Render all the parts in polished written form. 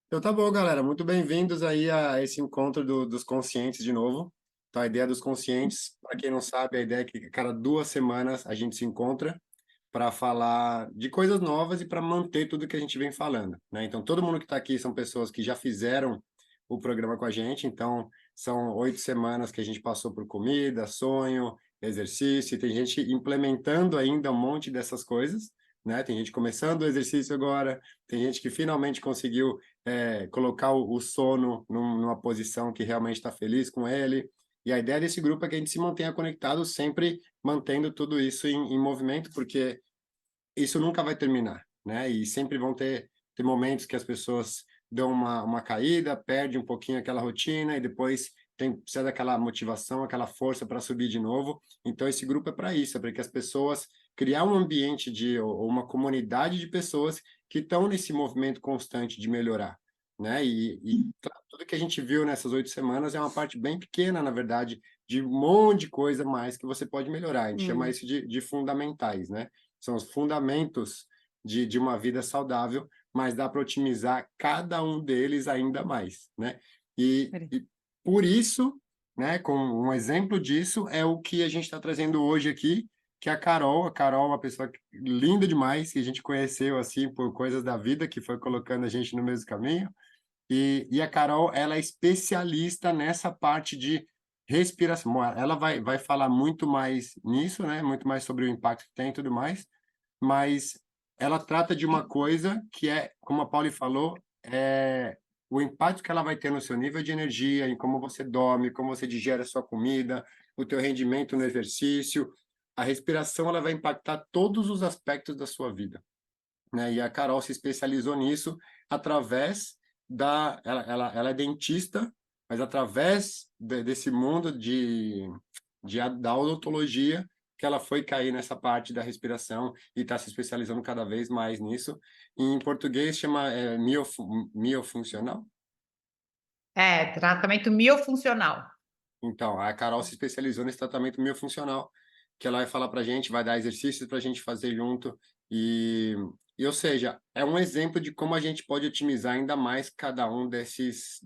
Então tá bom, galera. Muito bem-vindos aí a esse encontro dos conscientes de novo. Então, a ideia dos conscientes, para quem não sabe, a ideia é que a cada 2 semanas a gente se encontra para falar de coisas novas e para manter tudo que a gente vem falando, né? Então, todo mundo que está aqui são pessoas que já fizeram o programa com a gente. Então, são 8 semanas que a gente passou por comida, sonho, exercício. E tem gente implementando ainda um monte dessas coisas, né? Tem gente começando o exercício agora, tem gente que finalmente conseguiu colocar o sono numa posição que realmente está feliz com ele. E a ideia desse grupo é que a gente se mantenha conectado, sempre mantendo tudo isso em movimento, porque isso nunca vai terminar, né? E sempre vão ter momentos que as pessoas dão uma caída, perde um pouquinho aquela rotina e depois precisa daquela motivação, aquela força para subir de novo. Então, esse grupo é para isso, é para que as pessoas criar um ambiente ou uma comunidade de pessoas que estão nesse movimento constante de melhorar, né? Claro, tudo que a gente viu nessas 8 semanas é uma parte bem pequena, na verdade, de um monte de coisa mais que você pode melhorar. A gente chama isso de fundamentais, né? São os fundamentos de uma vida saudável, mas dá para otimizar cada um deles ainda mais, né? E por isso, né, com um exemplo disso, é o que a gente está trazendo hoje aqui, que é a Carol é uma pessoa linda demais, que a gente conheceu assim por coisas da vida, que foi colocando a gente no mesmo caminho, e a Carol, ela é especialista nessa parte de respiração. Bom, ela vai falar muito mais nisso, né? Muito mais sobre o impacto que tem e tudo mais, mas ela trata de uma coisa que é, como a Pauli falou, é o impacto que ela vai ter no seu nível de energia, em como você dorme, como você digere a sua comida, o teu rendimento no exercício. A respiração, ela vai impactar todos os aspectos da sua vida, né? E a Carol se especializou nisso através ela é dentista, mas através desse mundo da odontologia que ela foi cair nessa parte da respiração e está se especializando cada vez mais nisso. Em português chama miofuncional. Tratamento miofuncional. Então, a Carol se especializou nesse tratamento miofuncional, que ela vai falar para a gente, vai dar exercícios para a gente fazer junto. Ou seja, é um exemplo de como a gente pode otimizar ainda mais cada um desses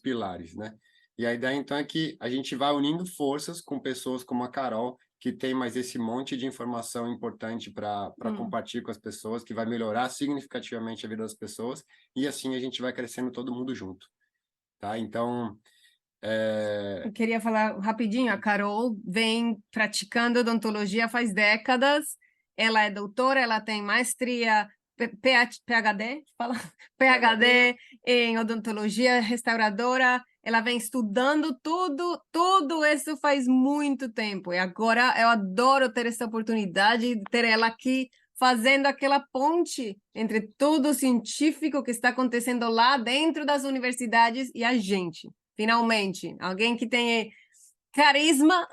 pilares, né? E a ideia, então, é que a gente vai unindo forças com pessoas como a Carol, que tem mais esse monte de informação importante para compartilhar com as pessoas, que vai melhorar significativamente a vida das pessoas, e assim a gente vai crescendo todo mundo junto, tá? Então, Eu queria falar rapidinho, a Carol vem praticando odontologia faz décadas. Ela é doutora, ela tem maestria, PhD, fala, PhD em odontologia restauradora. Ela vem estudando tudo isso faz muito tempo. E agora eu adoro ter essa oportunidade de ter ela aqui fazendo aquela ponte entre tudo científico que está acontecendo lá dentro das universidades e a gente. Finalmente, alguém que tem carisma,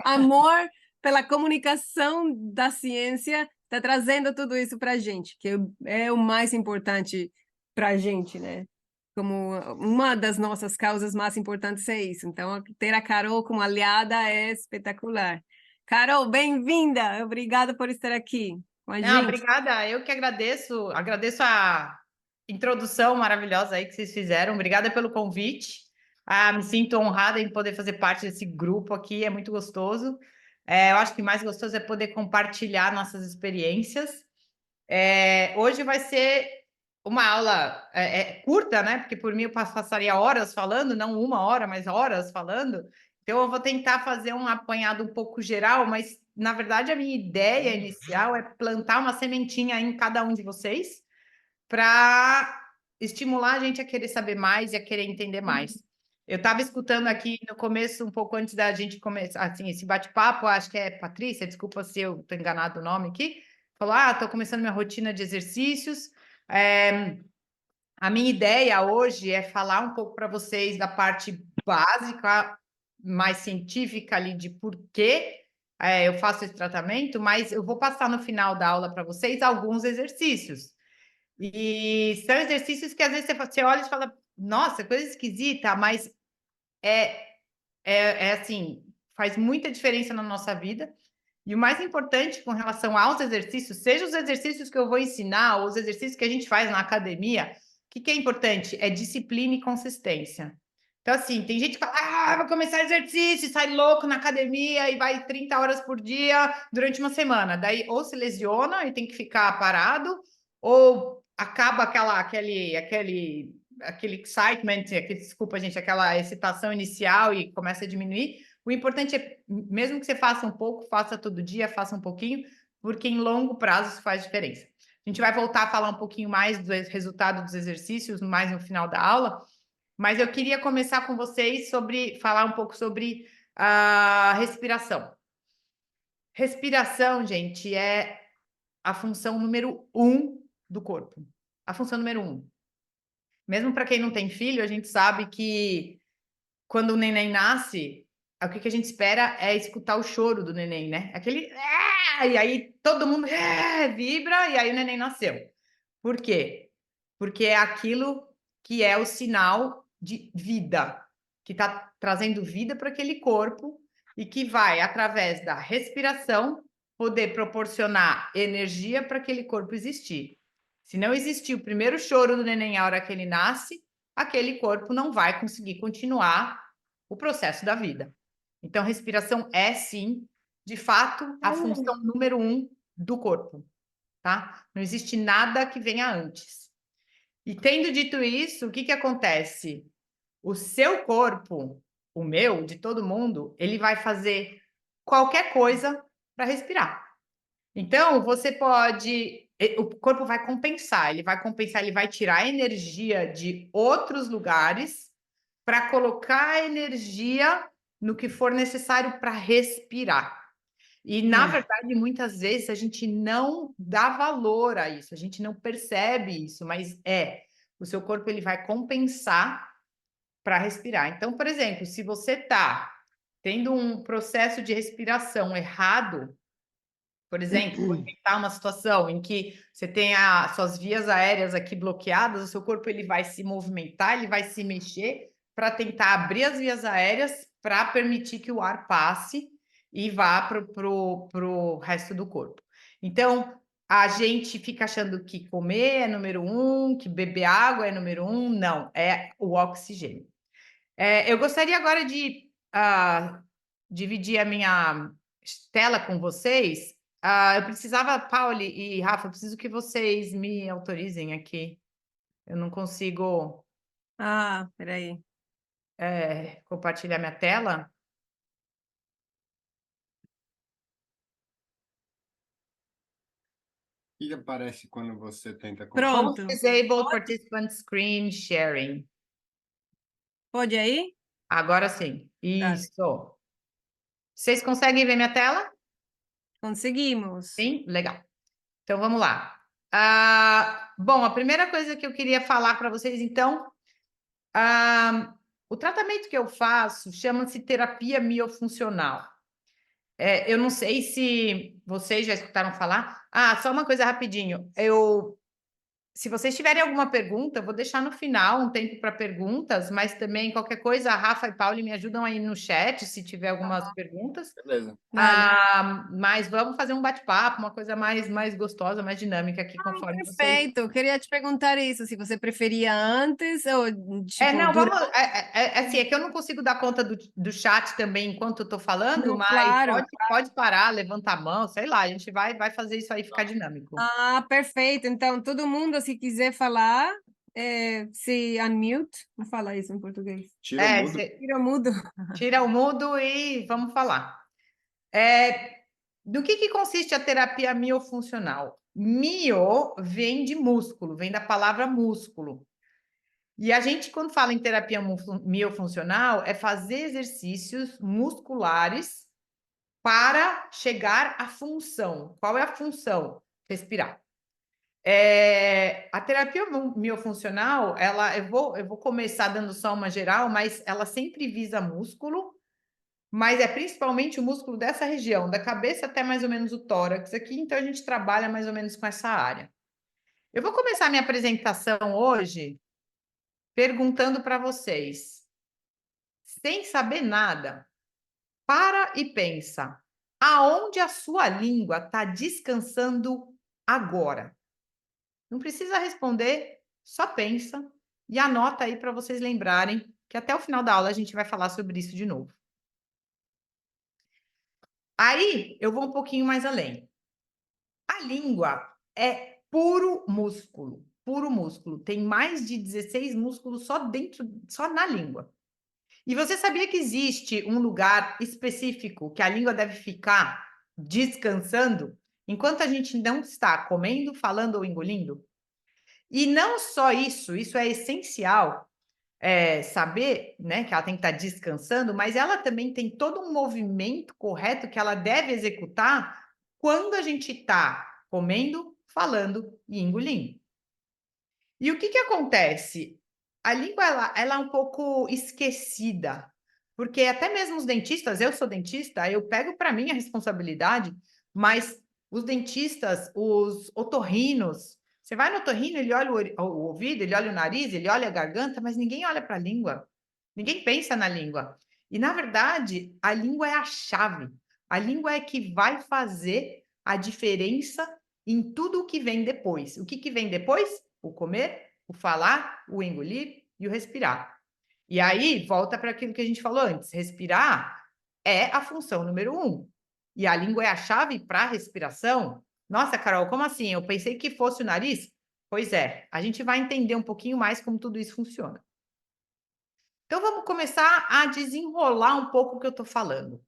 amor pela comunicação da ciência, está trazendo tudo isso para a gente, que é o mais importante para a gente, né? Como uma das nossas causas mais importantes é isso. Então, ter a Carol como aliada é espetacular. Carol, bem-vinda! Obrigada por estar aqui com a Não, gente. obrigada, eu que agradeço a introdução maravilhosa aí que vocês fizeram, obrigada pelo convite. Me sinto honrada em poder fazer parte desse grupo aqui, é muito gostoso. Eu acho que mais gostoso é poder compartilhar nossas experiências. Hoje vai ser uma aula curta, né? Porque por mim eu passaria horas falando, não 1 hora, mas horas falando. Então eu vou tentar fazer um apanhado um pouco geral, mas na verdade a minha ideia inicial é plantar uma sementinha em cada um de vocês para estimular a gente a querer saber mais e a querer entender mais. Eu estava escutando aqui no começo, um pouco antes da gente começar, assim, esse bate-papo, acho que é Patrícia, desculpa se eu estou enganado o nome aqui, falou, estou começando minha rotina de exercícios. A minha ideia hoje é falar um pouco para vocês da parte básica, mais científica ali de por que eu faço esse tratamento, mas eu vou passar no final da aula para vocês alguns exercícios. E são exercícios que às vezes você olha e fala, nossa, coisa esquisita, mas assim, faz muita diferença na nossa vida. E o mais importante com relação aos exercícios, seja os exercícios que eu vou ensinar, ou os exercícios que a gente faz na academia, que é importante? É disciplina e consistência. Então, assim, tem gente que fala, vou começar exercício, sai louco na academia e vai 30 horas por dia durante uma semana. Daí, ou se lesiona e tem que ficar parado, ou acaba aquele excitement, desculpa, gente, aquela excitação inicial e começa a diminuir. O importante é, mesmo que você faça um pouco, faça todo dia, faça um pouquinho, porque em longo prazo isso faz diferença. A gente vai voltar a falar um pouquinho mais do resultado dos exercícios, mais no final da aula, mas eu queria começar com vocês falar um pouco sobre a respiração. Respiração, gente, é a função número 1 do corpo. A função número 1. Mesmo para quem não tem filho, a gente sabe que quando o neném nasce, o que a gente espera é escutar o choro do neném, né? Aquele... E aí todo mundo vibra e aí o neném nasceu. Por quê? Porque é aquilo que é o sinal de vida, que está trazendo vida para aquele corpo e que vai, através da respiração, poder proporcionar energia para aquele corpo existir. Se não existir o primeiro choro do neném a hora que ele nasce, aquele corpo não vai conseguir continuar o processo da vida. Então, respiração é, sim, de fato, a função número 1 do corpo, tá? Não existe nada que venha antes. E tendo dito isso, o que acontece? O seu corpo, o meu, de todo mundo, ele vai fazer qualquer coisa para respirar. Então, você pode... O corpo vai compensar, ele vai tirar energia de outros lugares para colocar energia no que for necessário para respirar. E, na verdade, muitas vezes a gente não dá valor a isso, a gente não percebe isso, mas o seu corpo ele vai compensar para respirar. Então, por exemplo, se você está tendo um processo de respiração errado, por exemplo, vou inventar uma situação em que você tem as suas vias aéreas aqui bloqueadas, o seu corpo ele vai se movimentar, ele vai se mexer para tentar abrir as vias aéreas para permitir que o ar passe e vá para o resto do corpo. Então, a gente fica achando que comer é número 1, que beber água é número 1. Não, é o oxigênio. Eu gostaria agora de dividir a minha tela com vocês. Eu precisava, Pauli e Rafa, eu preciso que vocês me autorizem aqui. Eu não consigo Peraí. compartilhar minha tela. O que aparece quando você tenta... Pronto. Disable Participant Screen Sharing. Pode aí? Agora sim. Isso. Vocês conseguem ver minha tela? Conseguimos. Sim? Legal. Então, vamos lá. Bom, a primeira coisa que eu queria falar para vocês, então, o tratamento que eu faço chama-se terapia miofuncional. Eu não sei se vocês já escutaram falar. Só uma coisa rapidinho. Se vocês tiverem alguma pergunta, eu vou deixar no final um tempo para perguntas, mas também qualquer coisa, a Rafa e Pauli me ajudam aí no chat se tiver algumas perguntas. Beleza. Mas vamos fazer um bate-papo, uma coisa mais gostosa, mais dinâmica aqui, conforme Perfeito. Eu queria te perguntar isso, se você preferia antes ou tipo, não, vamos. Assim, é que eu não consigo dar conta do chat também enquanto eu estou falando, Não, mas claro. pode parar, levantar a mão, sei lá, a gente vai fazer isso aí ficar dinâmico. Perfeito. Então, todo mundo, se quiser falar, se unmute. Vou falar isso em português. Tira o mudo. Tira o mudo. Tira o mudo e vamos falar. Do que consiste a terapia miofuncional? Mio vem de músculo, vem da palavra músculo. E a gente, quando fala em terapia miofuncional, é fazer exercícios musculares para chegar à função. Qual é a função? Respirar. A terapia miofuncional, eu vou começar dando só uma geral, mas ela sempre visa músculo, mas é principalmente o músculo dessa região, da cabeça até mais ou menos o tórax aqui, então a gente trabalha mais ou menos com essa área. Eu vou começar minha apresentação hoje perguntando para vocês, sem saber nada, para e pensa, aonde a sua língua está descansando agora? Não precisa responder, só pensa e anota aí para vocês lembrarem que até o final da aula a gente vai falar sobre isso de novo. Aí eu vou um pouquinho mais além. A língua é puro músculo, puro músculo. Tem mais de 16 músculos só na língua. E você sabia que existe um lugar específico que a língua deve ficar descansando enquanto a gente não está comendo, falando ou engolindo? E não só isso, isso é essencial, saber, né, que ela tem que estar descansando, mas ela também tem todo um movimento correto que ela deve executar quando a gente está comendo, falando e engolindo. E o que que acontece? A língua, ela é um pouco esquecida, porque até mesmo os dentistas, eu sou dentista, eu pego para mim a responsabilidade, mas os dentistas, os otorrinos, você vai no otorrino, ele olha o ouvido, ele olha o nariz, ele olha a garganta, mas ninguém olha para a língua, ninguém pensa na língua. E, na verdade, a língua é a chave, a língua é que vai fazer a diferença em tudo o que vem depois. O que que vem depois? O comer, o falar, o engolir e o respirar. E aí, volta para aquilo que a gente falou antes. Respirar é a função número 1. E a língua é a chave para a respiração? Nossa, Carol, como assim? Eu pensei que fosse o nariz? Pois é, a gente vai entender um pouquinho mais como tudo isso funciona. Então, vamos começar a desenrolar um pouco o que eu estou falando.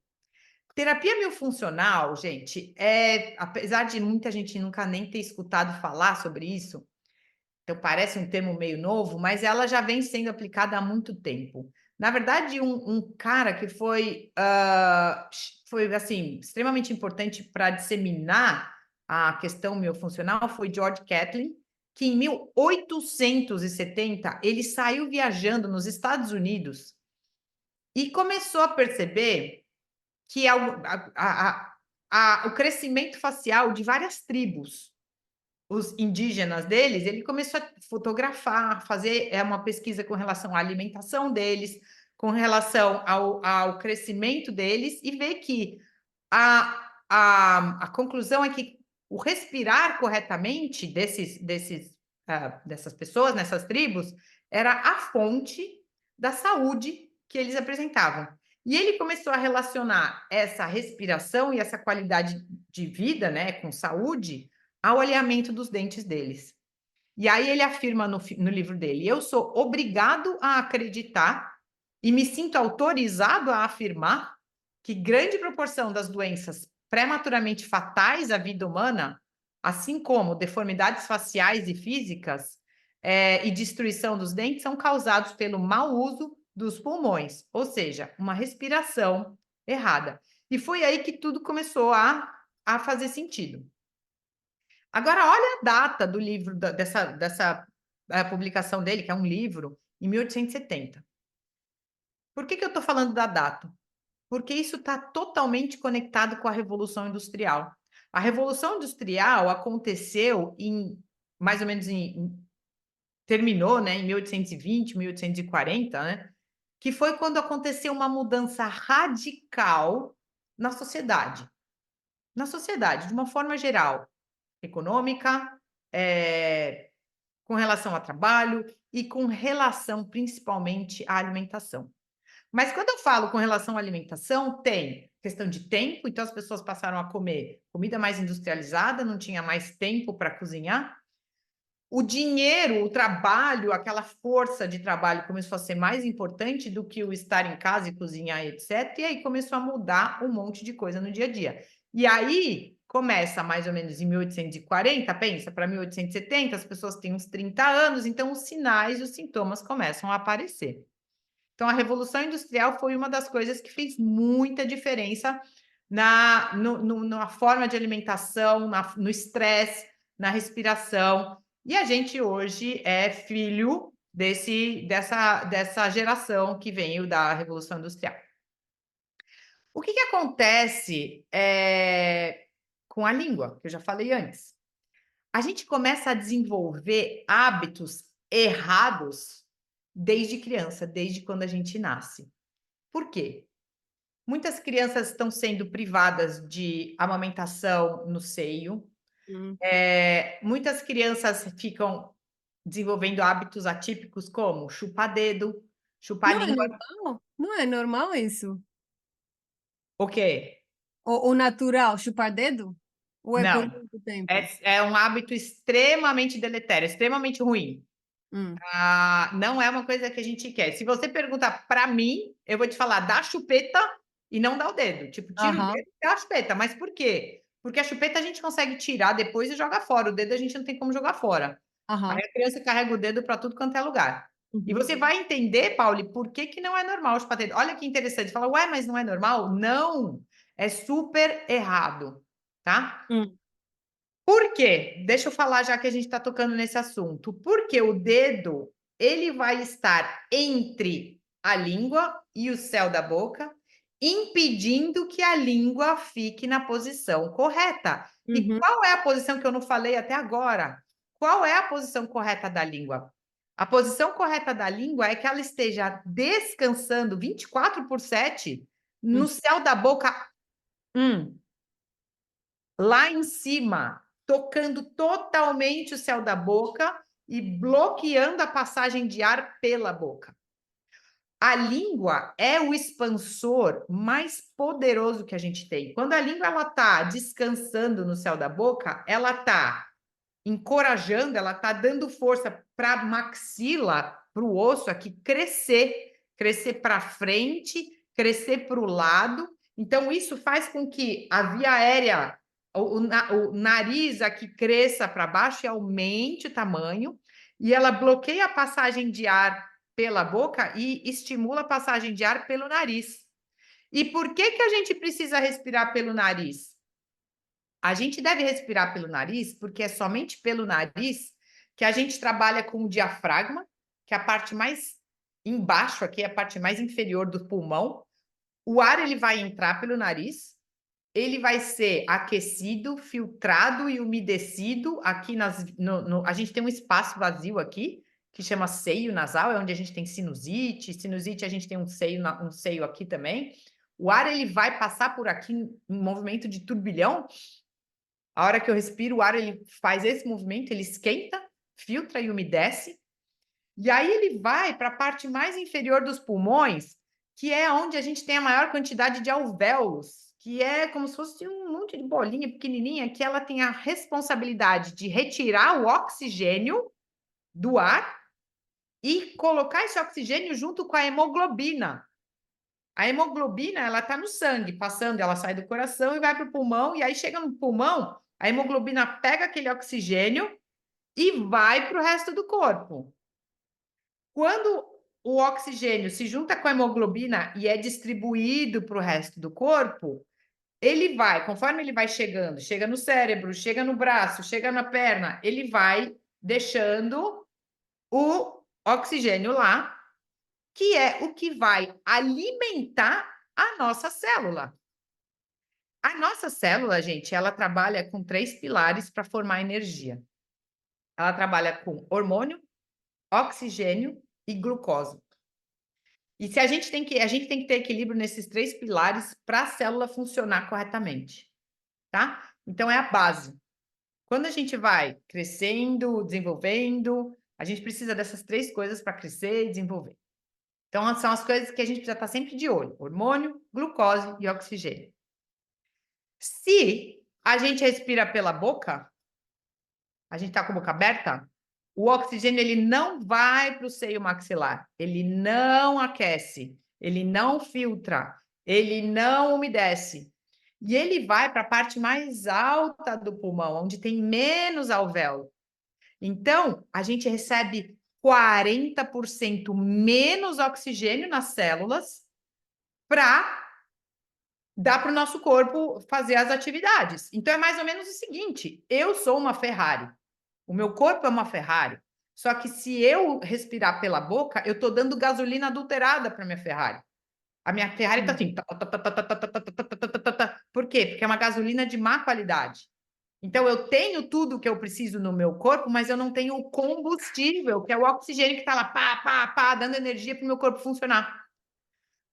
Terapia miofuncional, gente, apesar de muita gente nunca nem ter escutado falar sobre isso, então parece um termo meio novo, mas ela já vem sendo aplicada há muito tempo. Na verdade, um cara que foi assim, extremamente importante para disseminar a questão miofuncional foi George Catlin, que em 1870 ele saiu viajando nos Estados Unidos e começou a perceber que o crescimento facial de várias tribos, os indígenas deles, ele começou a fotografar, fazer uma pesquisa com relação à alimentação deles, com relação ao crescimento deles, e ver que a conclusão é que o respirar corretamente dessas pessoas, nessas tribos, era a fonte da saúde que eles apresentavam. E ele começou a relacionar essa respiração e essa qualidade de vida, né, com saúde, ao alinhamento dos dentes deles. E aí ele afirma no livro dele: eu sou obrigado a acreditar e me sinto autorizado a afirmar que grande proporção das doenças prematuramente fatais à vida humana, assim como deformidades faciais e físicas, e destruição dos dentes, são causados pelo mau uso dos pulmões, ou seja, uma respiração errada. E foi aí que tudo começou a fazer sentido. Agora, olha a data do livro, dessa publicação dele, que é um livro, em 1870. Por que eu estou falando da data? Porque isso está totalmente conectado com a Revolução Industrial. A Revolução Industrial aconteceu mais ou menos terminou, né, em 1820, 1840, né, que foi quando aconteceu uma mudança radical na sociedade. Na sociedade, de uma forma geral, econômica, com relação ao trabalho e com relação principalmente à alimentação. Mas quando eu falo com relação à alimentação, tem questão de tempo, então as pessoas passaram a comer comida mais industrializada, não tinha mais tempo para cozinhar. O dinheiro, o trabalho, aquela força de trabalho começou a ser mais importante do que o estar em casa e cozinhar, etc. E aí começou a mudar um monte de coisa no dia a dia. E aí começa mais ou menos em 1840, pensa, para 1870, as pessoas têm uns 30 anos, então os sinais, os sintomas começam a aparecer. Então, a Revolução Industrial foi uma das coisas que fez muita diferença na forma de alimentação, no estresse, na respiração. E a gente hoje é filho dessa geração que veio da Revolução Industrial. O que acontece com a língua, que eu já falei antes? A gente começa a desenvolver hábitos errados desde criança, desde quando a gente nasce. Por quê? Muitas crianças estão sendo privadas de amamentação no seio. Muitas crianças ficam desenvolvendo hábitos atípicos como chupar dedo, chupar Não é língua. normal? Não é normal isso? O quê? O natural, chupar dedo? Ou é por Não. muito tempo? É um hábito extremamente deletério, extremamente ruim. Hum. Não é uma coisa que a gente quer. Se você perguntar para mim, eu vou te falar dá chupeta e não dá o dedo. Tipo, tira o Aham, dedo e dá a chupeta. Mas por quê? Porque a chupeta a gente consegue tirar depois e jogar fora. O dedo a gente não tem como jogar fora. Aí aham. a criança carrega o dedo para tudo quanto é lugar. E Uhum. você vai entender, Pauli, por que que não é normal chupar dedo. Olha que interessante. Fala, ué, mas não é normal? Não. É super errado, tá? Hum. Por quê? Deixa eu falar já que a gente está tocando nesse assunto. Porque o dedo, ele vai estar entre a língua e o céu da boca, impedindo que a língua fique na posição correta. E Uhum. qual é a posição que eu não falei até agora? Qual é a posição correta da língua? A posição correta da língua é que ela esteja descansando 24/7 no Hum. céu da boca. Lá em cima, tocando totalmente o céu da boca e bloqueando a passagem de ar pela boca. A língua é o expansor mais poderoso que a gente tem. Quando a língua ela está descansando no céu da boca, ela está encorajando, ela está dando força para a maxila, para o osso aqui crescer, crescer para frente, crescer para o lado. Então, isso faz com que a via aérea, o nariz aqui cresça para baixo e aumente o tamanho, e ela bloqueia a passagem de ar pela boca e estimula a passagem de ar pelo nariz. E por que que a gente precisa respirar pelo nariz? A gente deve respirar pelo nariz, porque é somente pelo nariz que a gente trabalha com o diafragma, que é a parte mais embaixo aqui, é a parte mais inferior do pulmão. O ar ele vai entrar pelo nariz, ele vai ser aquecido, filtrado e umedecido aqui a gente tem um espaço vazio aqui que chama seio nasal, é onde a gente tem sinusite. Sinusite a gente tem um seio aqui também. O ar ele vai passar por aqui em movimento de turbilhão. A hora que eu respiro, o ar ele faz esse movimento, ele esquenta, filtra e umedece. E aí ele vai para a parte mais inferior dos pulmões, que é onde a gente tem a maior quantidade de alvéolos, que é como se fosse um monte de bolinha pequenininha, que ela tem a responsabilidade de retirar o oxigênio do ar e colocar esse oxigênio junto com a hemoglobina. A hemoglobina, ela está no sangue, passando, ela sai do coração e vai para o pulmão, e aí chega no pulmão, a hemoglobina pega aquele oxigênio e vai para o resto do corpo. Quando o oxigênio se junta com a hemoglobina e é distribuído para o resto do corpo, ele vai, conforme ele vai chegando, chega no cérebro, chega no braço, chega na perna, ele vai deixando o oxigênio lá, que é o que vai alimentar a nossa célula. A nossa célula, gente, ela trabalha com 3 pilares para formar energia. Ela trabalha com hormônio, oxigênio e glucose. E se a gente tem que ter equilíbrio nesses 3 pilares para a célula funcionar corretamente, tá? Então é a base. Quando a gente vai crescendo, desenvolvendo, a gente precisa dessas 3 coisas para crescer e desenvolver. Então são as coisas que a gente precisa estar sempre de olho: hormônio, glucose e oxigênio. Se a gente respira pela boca, a gente está com a boca aberta, o oxigênio ele não vai para o seio maxilar, ele não aquece, ele não filtra, ele não umedece. E ele vai para a parte mais alta do pulmão, onde tem menos alvéolo. Então, a gente recebe 40% menos oxigênio nas células para dá para o nosso corpo fazer as atividades. Então, é mais ou menos o seguinte: eu sou uma Ferrari, o meu corpo é uma Ferrari, só que se eu respirar pela boca, eu estou dando gasolina adulterada para minha Ferrari. A minha Ferrari está assim. Por quê? Porque é uma gasolina de má qualidade. Então, eu tenho tudo que eu preciso no meu corpo, mas eu não tenho o combustível, que é o oxigênio que está lá, pá, pá, pá, dando energia para o meu corpo funcionar.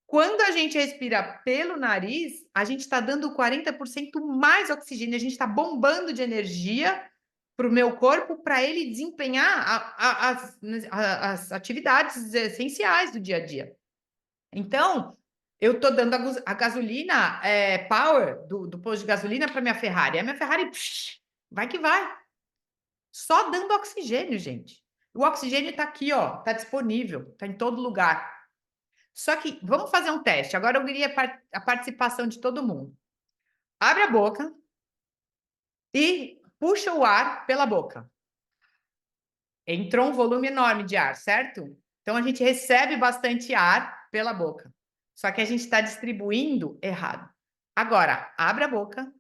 Quando a gente respira pelo nariz, a gente está dando 40% mais oxigênio, a gente está bombando de energia para o meu corpo para ele desempenhar as atividades essenciais do dia a dia. Então, eu estou dando a gasolina power do posto de gasolina para minha Ferrari. A minha Ferrari, vai que vai. Só dando oxigênio, gente. O oxigênio está aqui, ó, está disponível, está em todo lugar. Só que vamos fazer um teste. Agora eu queria a participação de todo mundo. Abre a boca e puxa o ar pela boca. Entrou um volume enorme de ar, certo? Então a gente recebe bastante ar pela boca. Só que a gente está distribuindo errado. Agora, abre a boca,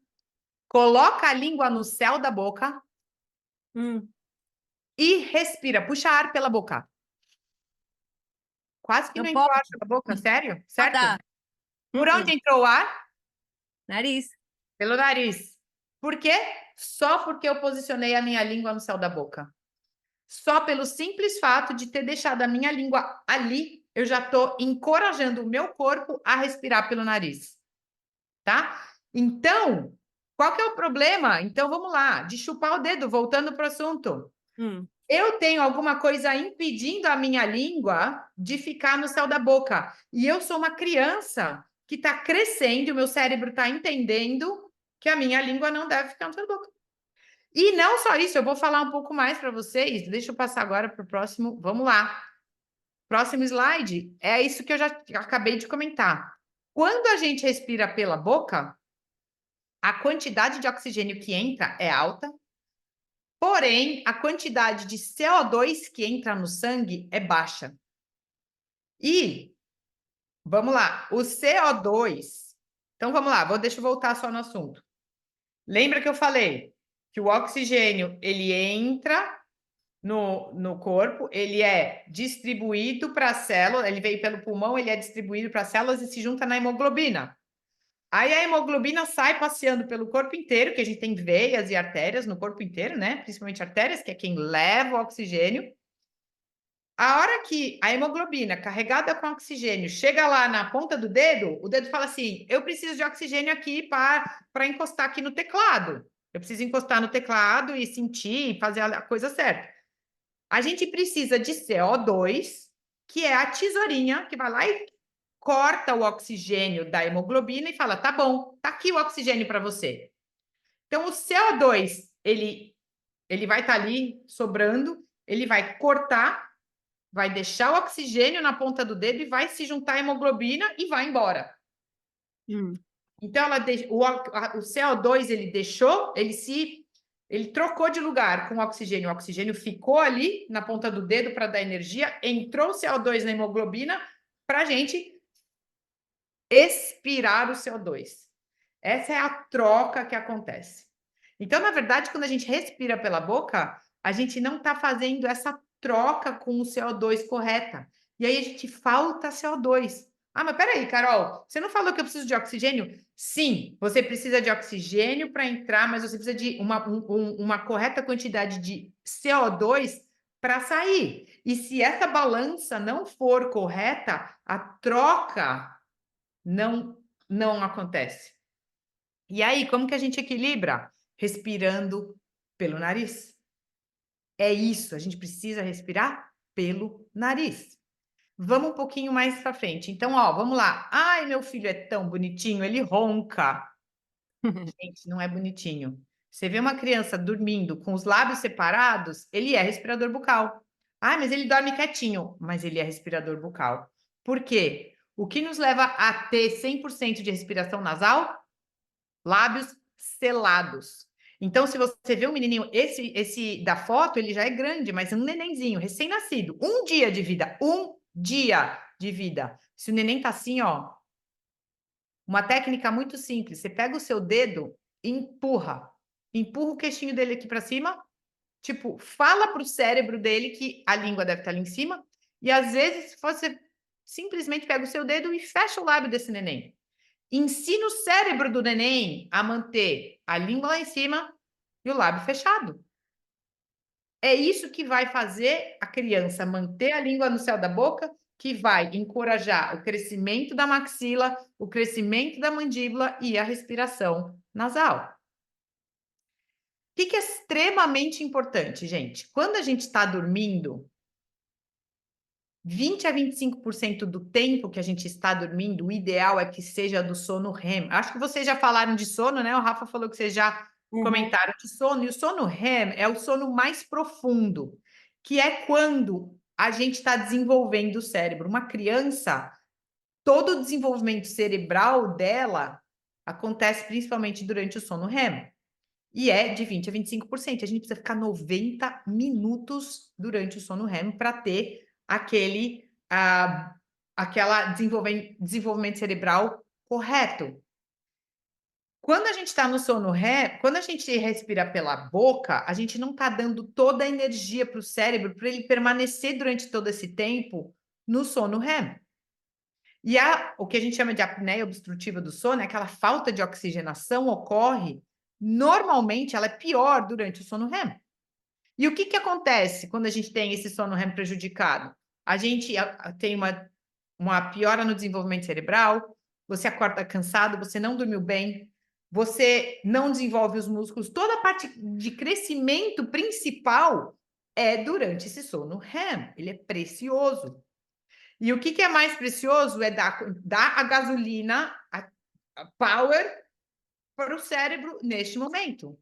coloca a língua no céu da boca e respira. Puxa ar pela boca. Quase que não entrou ar pela boca, sério? Certo? Tá. Por onde entrou o ar? Nariz. Pelo nariz. Por quê? Só porque eu posicionei a minha língua no céu da boca. Só pelo simples fato de ter deixado a minha língua ali, eu já estou encorajando o meu corpo a respirar pelo nariz. Tá? Então, qual que é o problema? Então, vamos lá, de chupar o dedo, voltando para o assunto. Eu tenho alguma coisa impedindo a minha língua de ficar no céu da boca. E eu sou uma criança que está crescendo, o meu cérebro está entendendo que a minha língua não deve ficar no céu da boca. E não só isso, eu vou falar um pouco mais para vocês. Deixa eu passar agora para o próximo. Vamos lá. Próximo slide. É isso que eu já acabei de comentar. Quando a gente respira pela boca, a quantidade de oxigênio que entra é alta, porém, a quantidade de CO2 que entra no sangue é baixa. E, vamos lá, o CO2... Então, vamos lá, deixa eu voltar só no assunto. Lembra que eu falei que o oxigênio, ele entra no corpo, ele é distribuído para a célula, ele veio pelo pulmão, ele é distribuído para as células e se junta na hemoglobina. Aí a hemoglobina sai passeando pelo corpo inteiro, que a gente tem veias e artérias no corpo inteiro, né? Principalmente artérias, que é quem leva o oxigênio. A hora que a hemoglobina, carregada com oxigênio, chega lá na ponta do dedo, o dedo fala assim, eu preciso de oxigênio aqui para encostar aqui no teclado. Eu preciso encostar no teclado e sentir, e fazer a coisa certa. A gente precisa de CO2, que é a tesourinha que vai lá e corta o oxigênio da hemoglobina e fala, tá bom, tá aqui o oxigênio para você. Então, o CO2, ele vai estar ali sobrando, ele vai cortar, vai deixar o oxigênio na ponta do dedo e vai se juntar à hemoglobina e vai embora. Então, o CO2, ele deixou, ele trocou de lugar com o oxigênio ficou ali na ponta do dedo para dar energia, entrou o CO2 na hemoglobina para a gente expirar o CO2. Essa é a troca que acontece. Então, na verdade, quando a gente respira pela boca, a gente não está fazendo essa troca com o CO2 correta. E aí a gente falta CO2. Ah, mas peraí, Carol, você não falou que eu preciso de oxigênio? Sim, você precisa de oxigênio para entrar, mas você precisa de uma correta quantidade de CO2 para sair. E se essa balança não for correta, a troca não acontece. E aí, como que a gente equilibra? Respirando pelo nariz. É isso, a gente precisa respirar pelo nariz. Vamos um pouquinho mais para frente. Então, ó, vamos lá. Ai, meu filho é tão bonitinho, ele ronca. Gente, não é bonitinho. Você vê uma criança dormindo com os lábios separados, ele é respirador bucal. Ah, mas ele dorme quietinho, mas ele é respirador bucal. Por quê? O que nos leva a ter 100% de respiração nasal? Lábios selados. Então, se você vê um menininho, esse da foto, ele já é grande, mas é um nenenzinho, recém-nascido. 1 dia de vida. 1 dia de vida. Se o neném tá assim, ó, uma técnica muito simples. Você pega o seu dedo e empurra. Empurra o queixinho dele aqui para cima. Tipo, fala para o cérebro dele que a língua deve estar ali em cima. E às vezes você simplesmente pega o seu dedo e fecha o lábio desse neném. Ensina o cérebro do neném a manter a língua lá em cima e o lábio fechado. É isso que vai fazer a criança manter a língua no céu da boca, que vai encorajar o crescimento da maxila, o crescimento da mandíbula e a respiração nasal. que é extremamente importante, gente? Quando a gente está dormindo, 20 a 25% do tempo que a gente está dormindo, o ideal é que seja do sono REM. Acho que vocês já falaram de sono, né? O Rafa falou que vocês já comentaram de sono, e o sono REM é o sono mais profundo, que é quando a gente está desenvolvendo o cérebro. Uma criança, todo o desenvolvimento cerebral dela acontece principalmente durante o sono REM. E é de 20 a 25%. A gente precisa ficar 90 minutos durante o sono REM para ter aquela desenvolvimento cerebral correto. Quando a gente está no sono REM, quando a gente respira pela boca, a gente não está dando toda a energia para o cérebro para ele permanecer durante todo esse tempo no sono REM. E o que a gente chama de apneia obstrutiva do sono, é aquela falta de oxigenação ocorre, normalmente ela é pior durante o sono REM. E o que acontece quando a gente tem esse sono REM prejudicado? A gente tem uma piora no desenvolvimento cerebral, você acorda cansado, você não dormiu bem, você não desenvolve os músculos, toda a parte de crescimento principal é durante esse sono REM, ele é precioso. E o que é mais precioso é dar a gasolina, a power para o cérebro neste momento.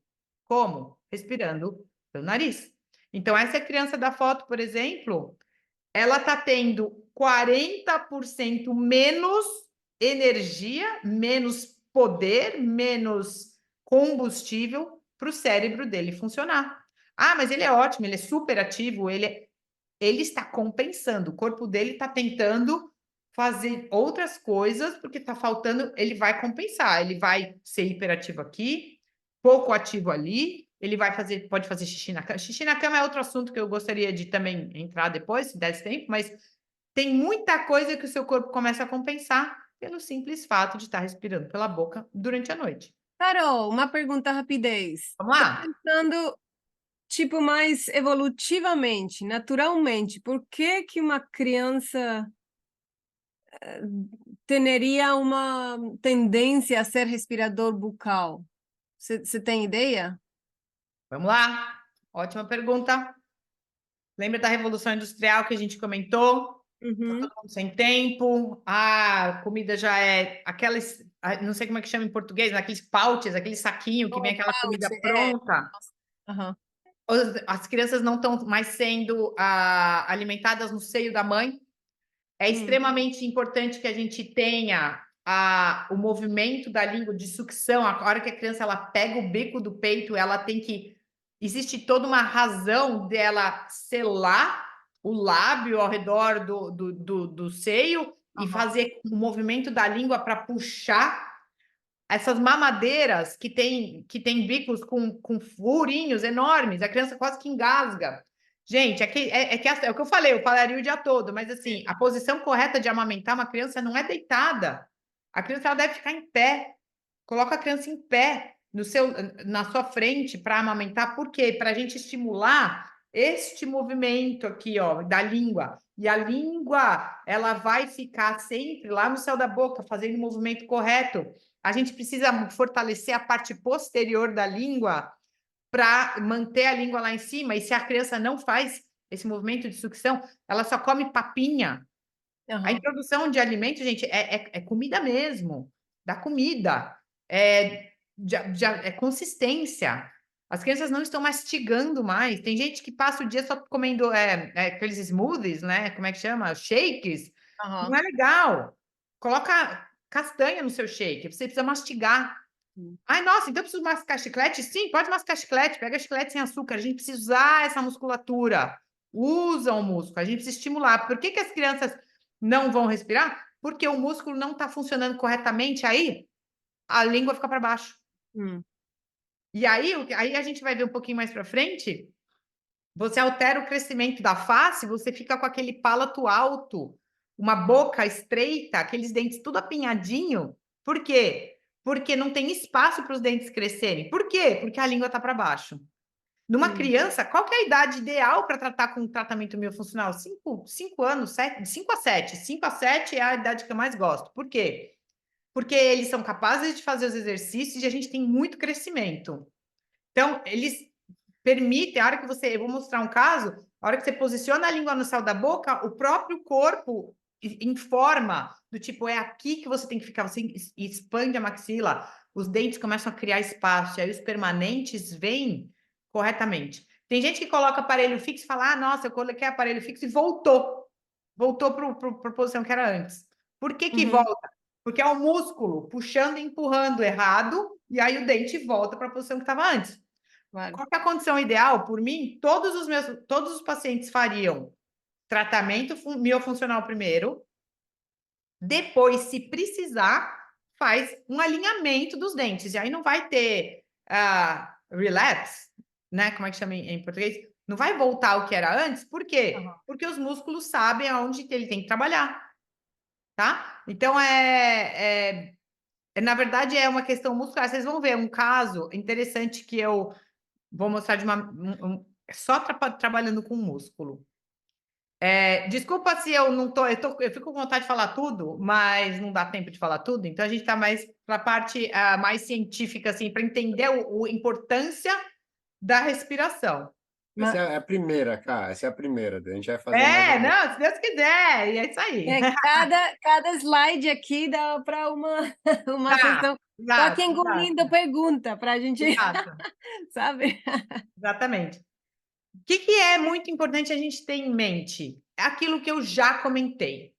Como? Respirando pelo nariz. Então, essa criança da foto, por exemplo, ela está tendo 40% menos energia, menos poder, menos combustível para o cérebro dele funcionar. Ah, mas ele é ótimo, ele é super ativo, ele está compensando, o corpo dele está tentando fazer outras coisas, porque está faltando, ele vai compensar, ele vai ser hiperativo aqui, pouco ativo ali, ele vai fazer, pode fazer xixi na cama. Xixi na cama é outro assunto que eu gostaria de também entrar depois, se desse tempo, mas tem muita coisa que o seu corpo começa a compensar pelo simples fato de estar respirando pela boca durante a noite. Carol, uma pergunta rapidez. Vamos lá? Pensando, tipo, mais evolutivamente, naturalmente, por que uma criança teria uma tendência a ser respirador bucal? Você tem ideia? Vamos lá? Ótima pergunta. Lembra da Revolução Industrial que a gente comentou? Tá todo mundo sem tempo, a comida já é aquelas, não sei como é que chama em português, aqueles pouches, aquele saquinho que vem aquela comida pronta. As crianças não estão mais sendo alimentadas no seio da mãe. É extremamente importante que a gente tenha o movimento da língua de sucção. A hora que a criança ela pega o bico do peito, ela tem que... Existe toda uma razão dela selar o lábio ao redor do seio e fazer o movimento da língua para puxar essas mamadeiras que tem bicos com furinhos enormes. A criança quase que engasga. Gente, é o que eu falei, eu falaria o dia todo, mas assim, a posição correta de amamentar uma criança não é deitada. A criança ela deve ficar em pé. Coloca a criança em pé na sua frente para amamentar. Por quê? Para a gente estimular este movimento aqui, ó, da língua. E a língua, ela vai ficar sempre lá no céu da boca, fazendo o movimento correto. A gente precisa fortalecer a parte posterior da língua para manter a língua lá em cima. E se a criança não faz esse movimento de sucção, ela só come papinha. A introdução de alimento, gente, é comida mesmo. Da comida. É consistência. As crianças não estão mastigando mais. Tem gente que passa o dia só comendo aqueles smoothies, né? Como é que chama? Shakes. Não é legal. Coloca castanha no seu shake. Você precisa mastigar. Ai, nossa, então eu preciso mascar chiclete? Sim, pode mascar chiclete. Pega chiclete sem açúcar. A gente precisa usar essa musculatura. Usa o músculo. A gente precisa estimular. Por que as crianças não vão respirar? Porque o músculo não está funcionando corretamente. Aí a língua fica para baixo. E aí a gente vai ver um pouquinho mais para frente. Você altera o crescimento da face, você fica com aquele palato alto, uma boca estreita, aqueles dentes tudo apinhadinho. Por quê? Porque não tem espaço para os dentes crescerem. Por quê? Porque a língua está para baixo. Numa criança, qual que é a idade ideal para tratar com tratamento miofuncional? 5 anos, 5 a 7. 5 a 7 é a idade que eu mais gosto. Por quê? Porque eles são capazes de fazer os exercícios e a gente tem muito crescimento. Então, eles permitem, a hora que você... Eu vou mostrar um caso, a hora que você posiciona a língua no céu da boca, o próprio corpo informa do tipo, é aqui que você tem que ficar, você expande a maxila, os dentes começam a criar espaço, e aí os permanentes vêm corretamente. Tem gente que coloca aparelho fixo e fala, ah, nossa, eu coloquei aparelho fixo e voltou para a posição que era antes. Por que que volta? Porque é o músculo puxando e empurrando errado, e aí o dente volta para a posição que estava antes. Claro. Qual que é a condição ideal? Por mim, todos os pacientes fariam tratamento miofuncional primeiro, depois, se precisar, faz um alinhamento dos dentes. E aí não vai ter relapse, né? Como é que chama em português? Não vai voltar ao que era antes. Por quê? Porque os músculos sabem aonde ele tem que trabalhar, tá? Então, na verdade, é uma questão muscular. Vocês vão ver um caso interessante que eu vou mostrar de só trabalhando com músculo. Desculpa se eu não tô, eu fico com vontade de falar tudo, mas não dá tempo de falar tudo, então a gente está mais para a parte mais científica, assim, para entender a importância da respiração. Essa é a primeira, cara. Essa é a primeira. A gente vai fazer mais. Não, se Deus quiser, e é isso aí. Cada slide aqui dá para uma sessão. Estou aqui engolindo pergunta para a gente, sabe? Exatamente. O que é muito importante a gente ter em mente? É aquilo que eu já comentei.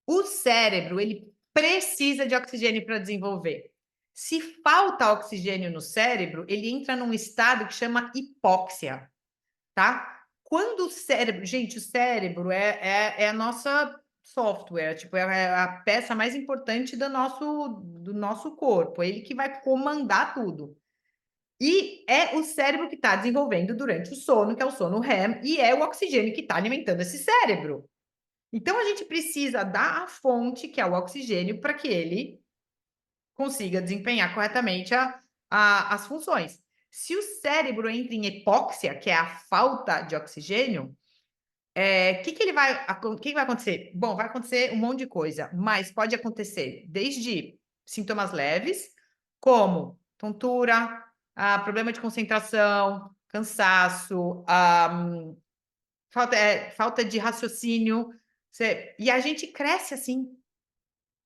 O cérebro, ele precisa de oxigênio para desenvolver. Se falta oxigênio no cérebro, ele entra num estado que chama hipóxia, tá? Quando o cérebro... Gente, o cérebro é a nossa software, tipo, é a peça mais importante do nosso corpo, é ele que vai comandar tudo. E é o cérebro que está desenvolvendo durante o sono, que é o sono REM, e é o oxigênio que está alimentando esse cérebro. Então, a gente precisa dar a fonte, que é o oxigênio, para que ele consiga desempenhar corretamente as funções. Se o cérebro entra em hipóxia, que é a falta de oxigênio, o que vai acontecer? Bom, vai acontecer um monte de coisa, mas pode acontecer desde sintomas leves, como tontura, problema de concentração, cansaço, falta de raciocínio. E a gente cresce assim.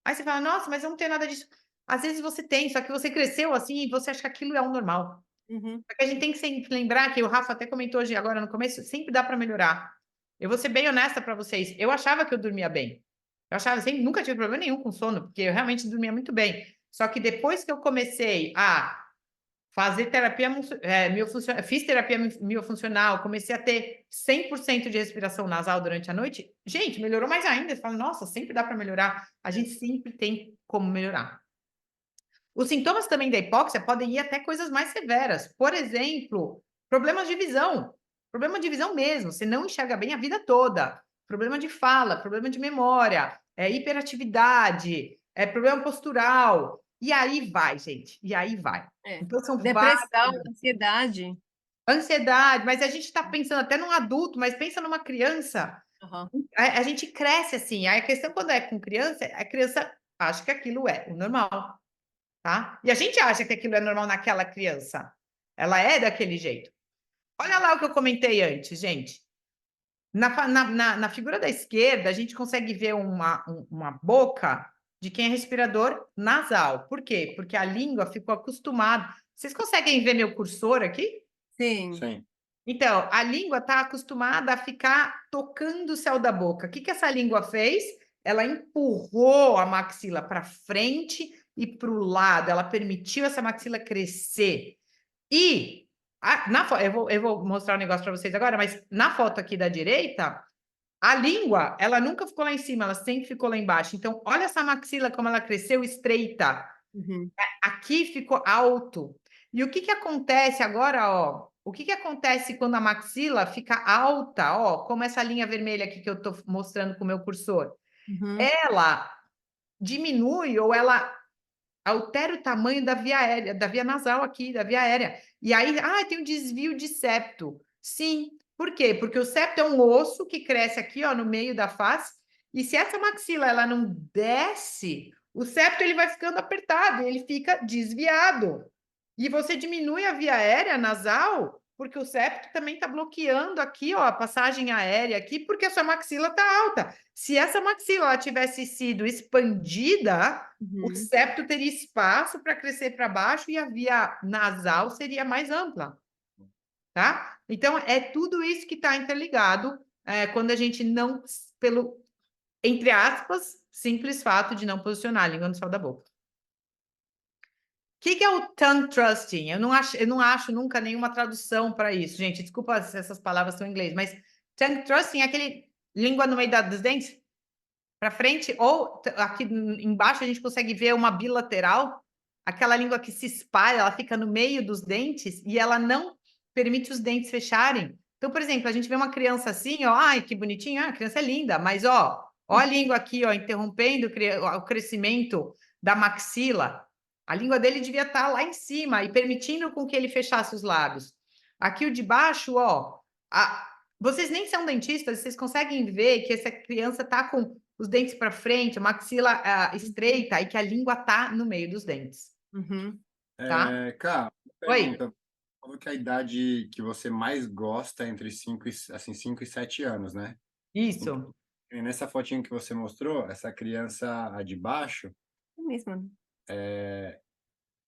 Aí você fala, nossa, mas eu não tenho nada disso. Às vezes você tem, só que você cresceu assim e você acha que aquilo é o normal. Só que a gente tem que sempre lembrar, que o Rafa até comentou hoje agora no começo, sempre dá para melhorar. Eu vou ser bem honesta para vocês. Eu achava que eu dormia bem. Eu achava assim, nunca tive problema nenhum com sono, porque eu realmente dormia muito bem. Só que depois que eu comecei a fazer terapia miofuncional, fiz terapia miofuncional, comecei a ter 100% de respiração nasal durante a noite, gente, melhorou mais ainda. Você fala, nossa, sempre dá para melhorar. A gente sempre tem como melhorar. Os sintomas também da hipóxia podem ir até coisas mais severas. Por exemplo, problemas de visão. Problema de visão mesmo, você não enxerga bem a vida toda. Problema de fala, problema de memória, hiperatividade, problema postural. E aí vai, gente. E aí vai. Então, são depressão, ansiedade. Ansiedade, mas a gente está pensando até num adulto, mas pensa numa criança. A gente cresce assim. Aí a questão, quando é com criança, a criança acha que aquilo é o normal. Tá? E a gente acha que aquilo é normal naquela criança. Ela é daquele jeito. Olha lá o que eu comentei antes, gente. Na figura da esquerda, a gente consegue ver uma boca de quem é respirador nasal. Por quê? Porque a língua ficou acostumada. Vocês conseguem ver meu cursor aqui? Sim. Então, a língua está acostumada a ficar tocando o céu da boca. O que essa língua fez? Ela empurrou a maxila para frente e para o lado. Ela permitiu essa maxila crescer. E eu vou mostrar um negócio para vocês agora, mas na foto aqui da direita, a língua, ela nunca ficou lá em cima, ela sempre ficou lá embaixo. Então, olha essa maxila como ela cresceu estreita. Aqui ficou alto. E o que acontece agora, ó? O que acontece quando a maxila fica alta, ó? Como essa linha vermelha aqui que eu estou mostrando com o meu cursor. Ela diminui ou ela altera o tamanho da via aérea, da via nasal aqui, da via aérea. E aí, tem um desvio de septo. Sim. Por quê? Porque o septo é um osso que cresce aqui, ó, no meio da face. E se essa maxila ela não desce, o septo ele vai ficando apertado, ele fica desviado. E você diminui a via aérea nasal, porque o septo também está bloqueando aqui, ó, a passagem aérea aqui, porque a sua maxila está alta. Se essa maxila ela tivesse sido expandida, o septo teria espaço para crescer para baixo e a via nasal seria mais ampla, tá? Então, é tudo isso que está interligado quando a gente não, pelo, entre aspas, simples fato de não posicionar a língua no céu da boca. O que é o tongue thrusting? Eu não acho nunca nenhuma tradução para isso, gente. Desculpa se essas palavras são em inglês, mas tongue thrusting é aquele língua no meio dos dentes para frente, ou aqui embaixo a gente consegue ver uma bilateral, aquela língua que se espalha, ela fica no meio dos dentes e ela não permite os dentes fecharem. Então, por exemplo, a gente vê uma criança assim, ó, ai, que bonitinha, a criança é linda, mas ó a língua aqui, ó, interrompendo o crescimento da maxila. A língua dele devia estar lá em cima e permitindo com que ele fechasse os lábios. Aqui o de baixo, ó, vocês nem são dentistas, vocês conseguem ver que essa criança está com os dentes para frente, a maxila estreita e que a língua está no meio dos dentes. Tá? Cá, Oi. pergunta. Qual que é a idade que você mais gosta entre 5 e 7 anos, né? Isso. E nessa fotinho que você mostrou, essa criança a de baixo, É mesmo.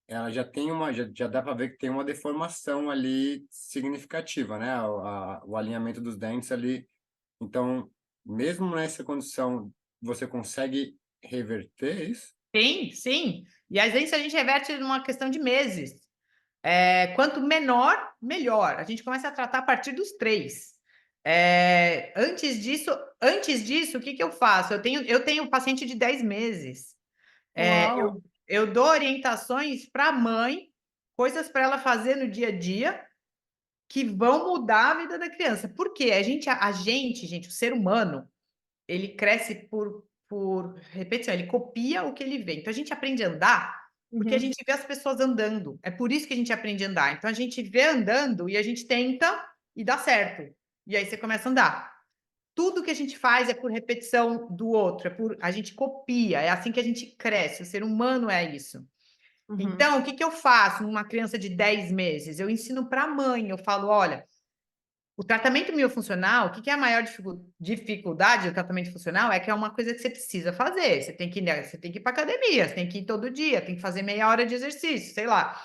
ela já tem já dá para ver que tem uma deformação ali significativa, né? O alinhamento dos dentes ali. Então, mesmo nessa condição, você consegue reverter isso? Sim, sim. E às vezes a gente reverte numa questão de meses. Quanto menor, melhor. A gente começa a tratar a partir dos 3. Antes disso, o que eu faço? Eu tenho um paciente de 10 meses. Eu dou orientações para a mãe, coisas para ela fazer no dia a dia que vão mudar a vida da criança. Por quê? Gente, o ser humano, ele cresce por repetição, ele copia o que ele vê. Então, a gente aprende a andar porque a gente vê as pessoas andando. É por isso que a gente aprende a andar. Então, a gente vê andando e a gente tenta e dá certo. E aí você começa a andar. Tudo que a gente faz é por repetição do outro, a gente copia, é assim que a gente cresce. O ser humano é isso. Então, o que eu faço numa criança de 10 meses? Eu ensino para a mãe, eu falo, olha, o tratamento miofuncional, o que é a maior dificuldade do tratamento funcional? É que é uma coisa que você precisa fazer. Você tem que ir para academia, você tem que ir todo dia, tem que fazer meia hora de exercício, sei lá.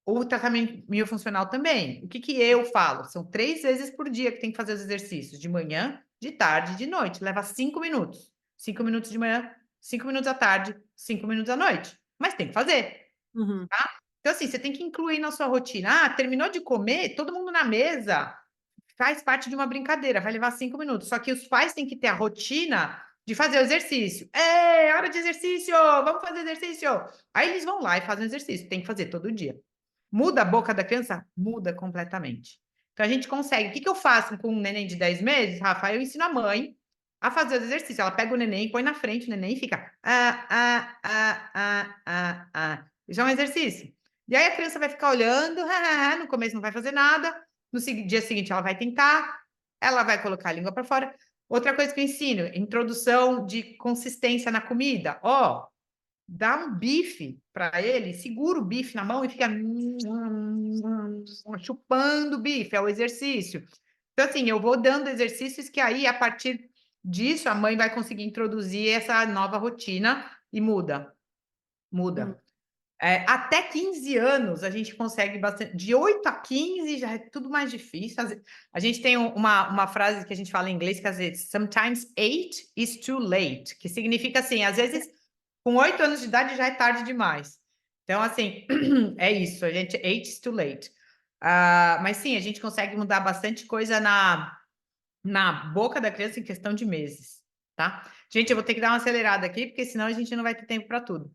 O tratamento miofuncional também. O que eu falo? São 3 vezes por dia que tem que fazer os exercícios, de manhã, de tarde e de noite. Leva 5 minutos. 5 minutos de manhã, 5 minutos à tarde, 5 minutos à noite. Mas tem que fazer. Tá? Então, assim, você tem que incluir na sua rotina. Terminou de comer, todo mundo na mesa faz parte de uma brincadeira, vai levar 5 minutos. Só que os pais têm que ter a rotina de fazer o exercício. Hora de exercício! Vamos fazer exercício! Aí eles vão lá e fazem o exercício. Tem que fazer todo dia. Muda a boca da criança? Muda completamente. Então, a gente consegue. O que eu faço com um neném de 10 meses, Rafa? Eu ensino a mãe a fazer o exercício. Ela pega o neném, põe na frente o neném e fica... Isso é um exercício. E aí a criança vai ficar olhando, no começo não vai fazer nada, no dia seguinte ela vai tentar, ela vai colocar a língua para fora. Outra coisa que eu ensino, introdução de consistência na comida. Dá um bife para ele, segura o bife na mão e fica chupando o bife, é o exercício. Então, assim, eu vou dando exercícios que aí, a partir disso, a mãe vai conseguir introduzir essa nova rotina e muda. Até 15 anos a gente consegue bastante. De 8 a 15 já é tudo mais difícil. A gente tem uma frase que a gente fala em inglês que às vezes sometimes 8 is too late, que significa assim, às vezes com 8 anos de idade já é tarde demais. Então, assim, é isso, a gente 8 is too late. Mas sim, a gente consegue mudar bastante coisa na boca da criança em questão de meses, tá? Gente, eu vou ter que dar uma acelerada aqui, porque senão a gente não vai ter tempo para tudo.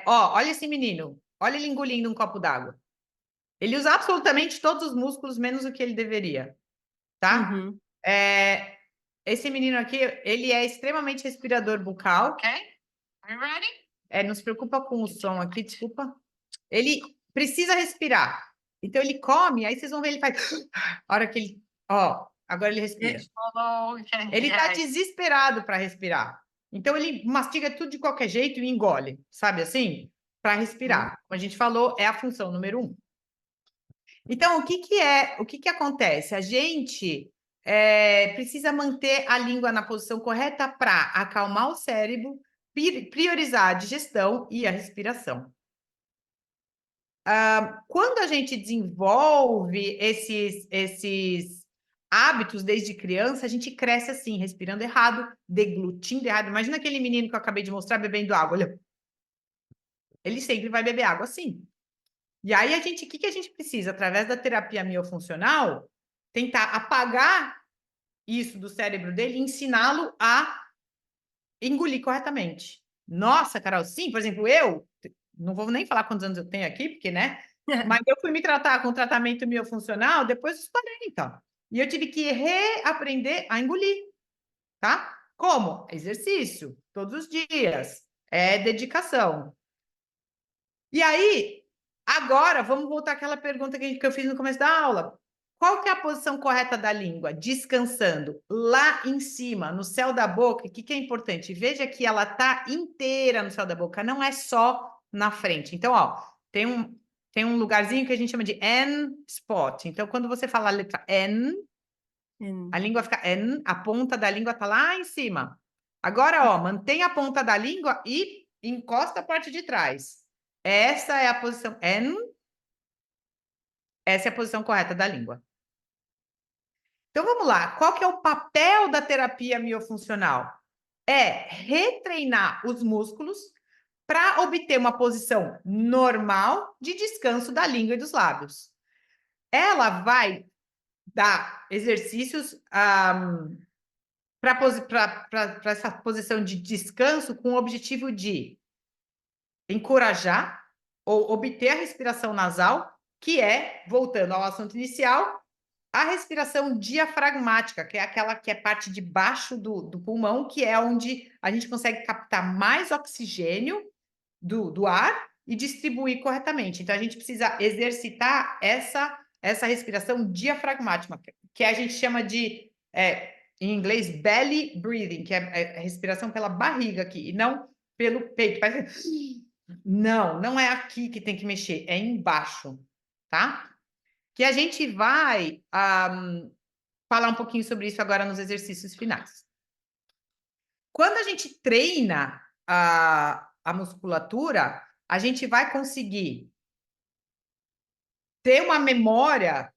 Olha esse menino. Olha ele engolindo um copo d'água. Ele usa absolutamente todos os músculos, menos o que ele deveria. Tá? Esse menino aqui, ele é extremamente respirador bucal. Ok? Are you ready? Não se preocupa com o som aqui, desculpa. Ele precisa respirar. Então, ele come, aí vocês vão ver, ele faz... A hora que ele... agora ele respira. Ele está desesperado para respirar. Então, ele mastiga tudo de qualquer jeito e engole, sabe assim? para respirar. Como a gente falou, é a função número 1. Então, o que acontece? A gente precisa manter a língua na posição correta para acalmar o cérebro, priorizar a digestão e a respiração. Quando a gente desenvolve esses hábitos desde criança, a gente cresce assim, respirando errado, deglutindo errado. Imagina aquele menino que eu acabei de mostrar bebendo água. Olha, ele sempre vai beber água assim. E aí, o que a gente precisa? Através da terapia miofuncional, tentar apagar isso do cérebro dele e ensiná-lo a engolir corretamente. Nossa, Carol, sim, por exemplo, eu não vou nem falar quantos anos eu tenho aqui, porque, né? Mas eu fui me tratar com tratamento miofuncional depois dos 40. E eu tive que reaprender a engolir, tá? Como? Exercício, todos os dias. É dedicação. E aí, agora, vamos voltar àquela pergunta que eu fiz no começo da aula. Qual que é a posição correta da língua? Descansando lá em cima, no céu da boca. O que é importante? Veja que ela está inteira no céu da boca, não é só na frente. Então, ó, tem um lugarzinho que a gente chama de N spot. Então, quando você fala a letra N, a língua fica N, a ponta da língua está lá em cima. Agora, ó, mantém a ponta da língua e encosta a parte de trás. Essa é a posição N. Essa é a posição correta da língua. Então, vamos lá. Qual que é o papel da terapia miofuncional? É retreinar os músculos para obter uma posição normal de descanso da língua e dos lábios. Ela vai dar exercícios para essa posição de descanso com o objetivo de encorajar ou obter a respiração nasal, que é, voltando ao assunto inicial, a respiração diafragmática, que é aquela que é parte de baixo do pulmão, que é onde a gente consegue captar mais oxigênio do ar e distribuir corretamente. Então, a gente precisa exercitar essa respiração diafragmática, que a gente chama de, em inglês, belly breathing, que é a respiração pela barriga aqui, e não pelo peito. Não é aqui que tem que mexer, é embaixo, tá? Que a gente vai falar um pouquinho sobre isso agora nos exercícios finais. Quando a gente treina a musculatura, a gente vai conseguir ter uma memória.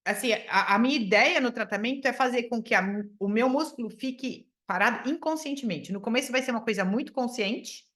Assim, a minha ideia no tratamento é fazer com que o meu músculo fique parado inconscientemente. No começo vai ser uma coisa muito consciente,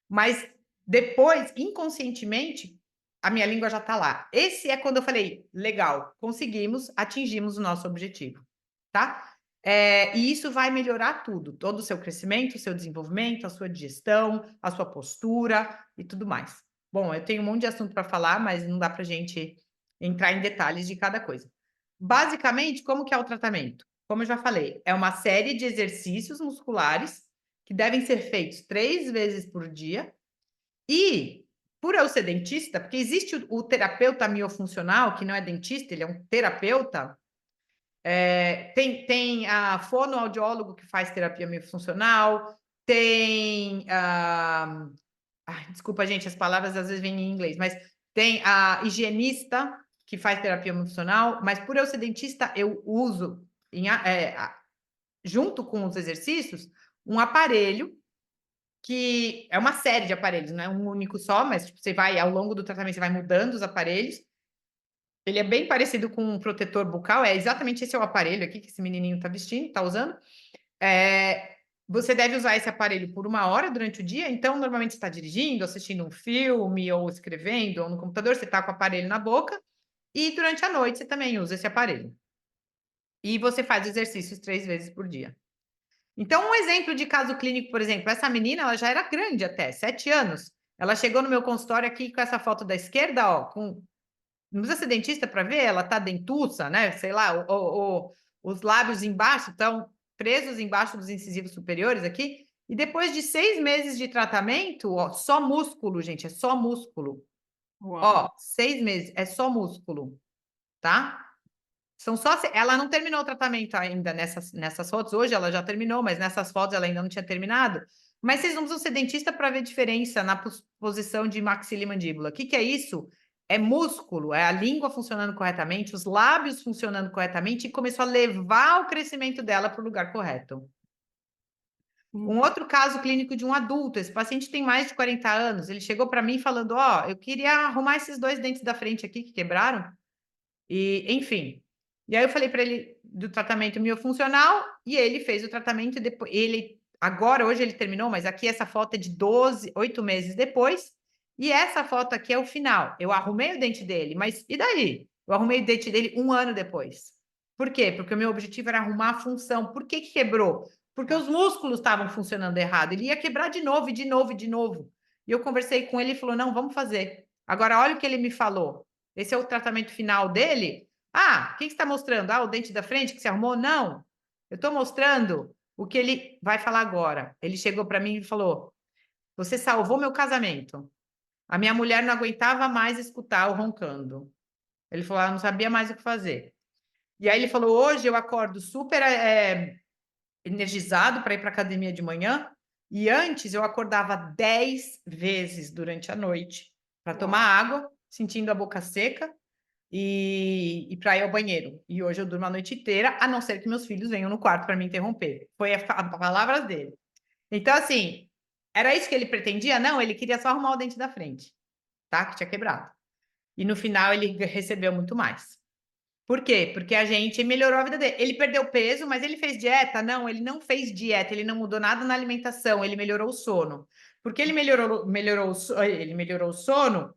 mas depois, inconscientemente, a minha língua já está lá. Esse é quando eu falei, legal, conseguimos, atingimos o nosso objetivo, tá? E isso vai melhorar tudo, todo o seu crescimento, o seu desenvolvimento, a sua digestão, a sua postura e tudo mais. Bom, eu tenho um monte de assunto para falar, mas não dá para a gente entrar em detalhes de cada coisa. Basicamente, como que é o tratamento? Como eu já falei, é uma série de exercícios musculares que devem ser feitos 3 vezes por dia. E, por eu ser dentista, porque existe o terapeuta miofuncional, que não é dentista, ele é um terapeuta. Tem a fonoaudiólogo que faz terapia miofuncional, tem... desculpa, gente, as palavras às vezes vêm em inglês, mas tem a higienista que faz terapia miofuncional, mas por eu ser dentista, eu uso, junto com os exercícios, um aparelho que é uma série de aparelhos, não é um único só, mas tipo, você vai, ao longo do tratamento, você vai mudando os aparelhos. Ele é bem parecido com um protetor bucal, é exatamente esse é o aparelho aqui que esse menininho está vestindo, está usando. Você deve usar esse aparelho por 1 hora durante o dia, então normalmente você está dirigindo, assistindo um filme, ou escrevendo, ou no computador, você está com o aparelho na boca, e durante a noite você também usa esse aparelho. E você faz exercícios 3 vezes por dia. Então, um exemplo de caso clínico, por exemplo, essa menina, ela já era grande até, 7 anos. Ela chegou no meu consultório aqui com essa foto da esquerda, ó, não precisa ser dentista para ver, ela tá dentuça, né? Sei lá, os lábios embaixo estão presos embaixo dos incisivos superiores aqui. E depois de 6 meses de tratamento, ó, só músculo, gente, é só músculo. Uau. Ó, 6 meses, é só músculo, tá? Ela não terminou o tratamento ainda nessas fotos. Hoje ela já terminou, mas nessas fotos ela ainda não tinha terminado. Mas vocês não precisam ser dentista para ver diferença na posição de maxila e mandíbula. O que é isso? É músculo, é a língua funcionando corretamente, os lábios funcionando corretamente e começou a levar o crescimento dela para o lugar correto. Um outro caso clínico de um adulto, esse paciente tem mais de 40 anos, ele chegou para mim falando, ó, eu queria arrumar esses 2 dentes da frente aqui que quebraram, e enfim. E aí eu falei para ele do tratamento miofuncional, e ele fez o tratamento, e depois, hoje ele terminou, mas aqui essa foto é de 8 meses depois, e essa foto aqui é o final. Eu arrumei o dente dele, mas e daí? Eu arrumei o dente dele 1 ano depois. Por quê? Porque o meu objetivo era arrumar a função. Por que quebrou? Porque os músculos estavam funcionando errado. Ele ia quebrar de novo, e de novo, e de novo. E eu conversei com ele e falou, não, vamos fazer. Agora, olha o que ele me falou. Esse é o tratamento final dele? Ah, o que você está mostrando? Ah, o dente da frente que você arrumou? Não. Eu estou mostrando o que ele vai falar agora. Ele chegou para mim e falou, você salvou meu casamento. A minha mulher não aguentava mais escutar o roncando. Ele falou, ela não sabia mais o que fazer. E aí ele falou, hoje eu acordo super energizado para ir para a academia de manhã, e antes eu acordava 10 vezes durante a noite para tomar água, sentindo a boca seca, e para ir ao banheiro. E hoje eu durmo a noite inteira, a não ser que meus filhos venham no quarto para me interromper. Foi a palavras dele. Então, assim, era isso que ele pretendia? Não, ele queria só arrumar o dente da frente, tá? Que tinha quebrado. E no final ele recebeu muito mais. Por quê? Porque a gente melhorou a vida dele. Ele perdeu peso, mas ele fez dieta? Não, ele não fez dieta, ele não mudou nada na alimentação, ele melhorou o sono. Porque ele melhorou o sono,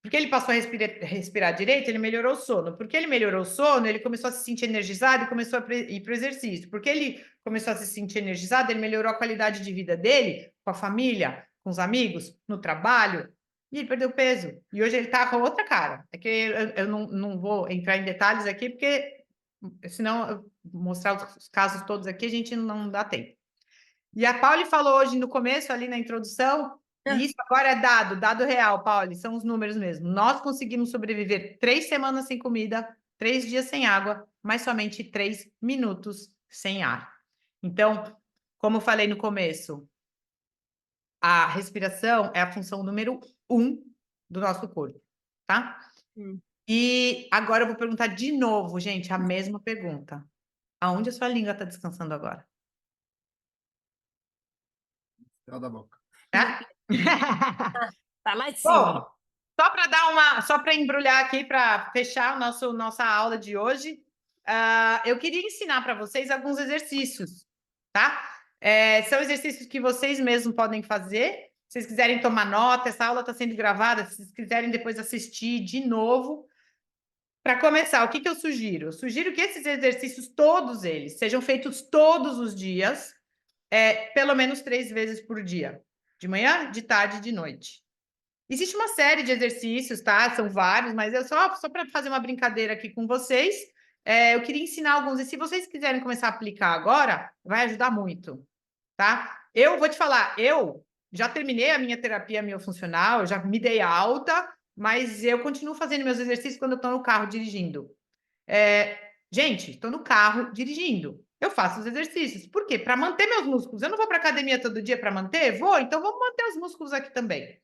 porque ele passou a respirar direito, ele melhorou o sono. Porque ele melhorou o sono, ele começou a se sentir energizado e começou a ir para o exercício. Porque ele começou a se sentir energizado, ele melhorou a qualidade de vida dele, com a família, com os amigos, no trabalho, e ele perdeu peso. E hoje ele tá com outra cara. É que eu não vou entrar em detalhes aqui, porque senão eu mostrar os casos todos aqui, a gente não dá tempo. E a Pauli falou hoje no começo, ali na introdução, e isso agora é dado real, Pauli, são os números mesmo. Nós conseguimos sobreviver 3 semanas sem comida, 3 dias sem água, mas somente 3 minutos sem ar. Então, como eu falei no começo, a respiração é a função número 1 do nosso corpo, tá? E agora eu vou perguntar de novo, gente, a mesma pergunta. Aonde a sua língua está descansando agora? Céu da boca. Tá? Tá lá de cima. Bom, só para embrulhar aqui, para fechar nossa aula de hoje, eu queria ensinar para vocês alguns exercícios, tá? São exercícios que vocês mesmos podem fazer. Se vocês quiserem tomar nota, essa aula está sendo gravada, se vocês quiserem depois assistir de novo. Para começar, o que eu sugiro? Eu sugiro que esses exercícios, todos eles, sejam feitos todos os dias, pelo menos 3 vezes por dia. De manhã, de tarde e de noite. Existe uma série de exercícios, tá? São vários, mas eu só para fazer uma brincadeira aqui com vocês, eu queria ensinar alguns. E se vocês quiserem começar a aplicar agora, vai ajudar muito, tá? Eu vou te falar, eu já terminei a minha terapia miofuncional, eu já me dei alta, mas eu continuo fazendo meus exercícios quando eu estou no carro dirigindo. Gente, estou no carro dirigindo. Eu faço os exercícios. Por quê? Para manter meus músculos. Eu não vou para academia todo dia para manter? Vou, então vamos manter os músculos aqui também.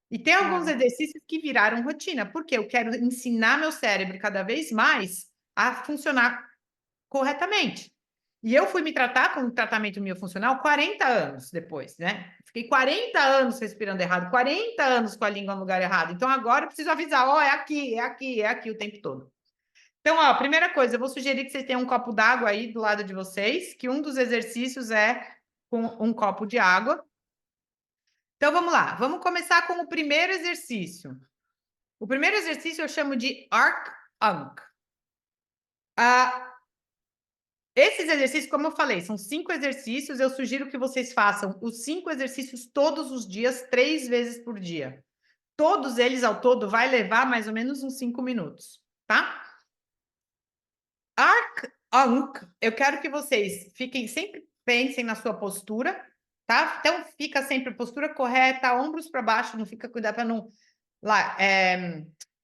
E tem alguns exercícios que viraram rotina, porque eu quero ensinar meu cérebro cada vez mais a funcionar corretamente. E eu fui me tratar com um tratamento miofuncional 40 anos depois, né? Fiquei 40 anos respirando errado, 40 anos com a língua no lugar errado. Então agora eu preciso avisar, ó, é aqui, é aqui, é aqui o tempo todo. Então, ó, primeira coisa, eu vou sugerir que vocês tenham um copo d'água aí do lado de vocês, que um dos exercícios é com um copo de água. Então, vamos lá. Vamos começar com o primeiro exercício. O primeiro exercício eu chamo de Arc-Anc. Esses exercícios, como eu falei, são 5 exercícios. Eu sugiro que vocês façam os 5 exercícios todos os dias, 3 vezes por dia. Todos eles, ao todo, vai levar mais ou menos uns 5 minutos, tá? Arc-Anc, eu quero que vocês sempre pensem na sua postura, tá? Então, fica sempre postura correta, ombros para baixo, não fica, cuidado para não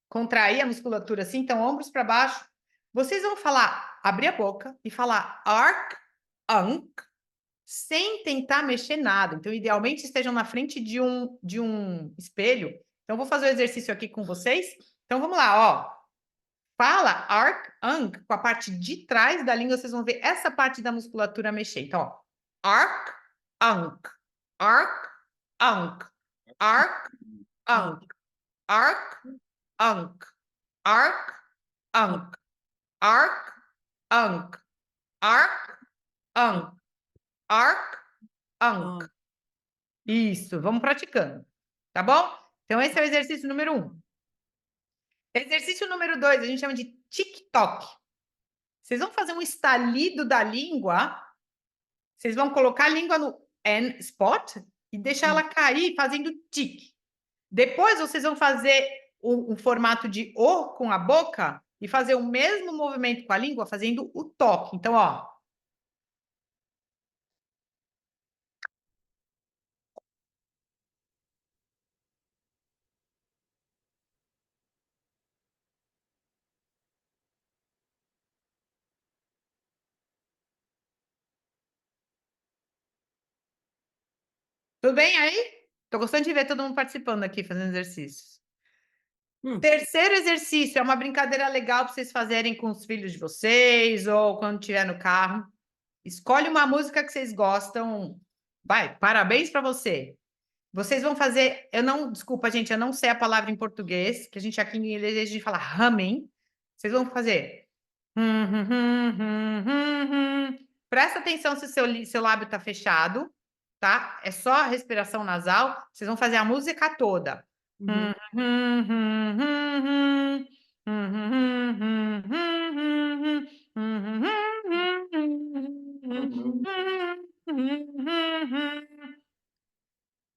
contrair a musculatura assim, então, ombros para baixo. Vocês vão falar, abrir a boca e falar Arc-Anc, sem tentar mexer nada. Então, idealmente, estejam na frente de um espelho. Então, vou fazer o exercício aqui com vocês. Então, vamos lá, ó. Fala arc, anc, com a parte de trás da língua, vocês vão ver essa parte da musculatura mexer. Então, ó, arc, anc, arc, anc, arc, anc, arc, anc, arc, anc, arc, anc, arc, anc, arc, anc. Isso, vamos praticando, tá bom? Então, esse é o exercício número 1. Exercício número 2, a gente chama de tic-toc. Vocês vão fazer um estalido da língua, vocês vão colocar a língua no N spot e deixar ela cair fazendo tic. Depois vocês vão fazer um formato de O com a boca e fazer o mesmo movimento com a língua fazendo o toque. Então, ó. Tudo bem aí? Tô gostando de ver todo mundo participando aqui, fazendo exercícios. Terceiro exercício é uma brincadeira legal para vocês fazerem com os filhos de vocês ou quando estiver no carro. Escolhe uma música que vocês gostam. Vai, parabéns para você. Vocês vão fazer, desculpa, gente, eu não sei a palavra em português, que a gente aqui em inglês a gente fala humming. Vocês vão fazer. Presta atenção se seu lábio está fechado, tá? É só a respiração nasal. Vocês vão fazer a música toda. O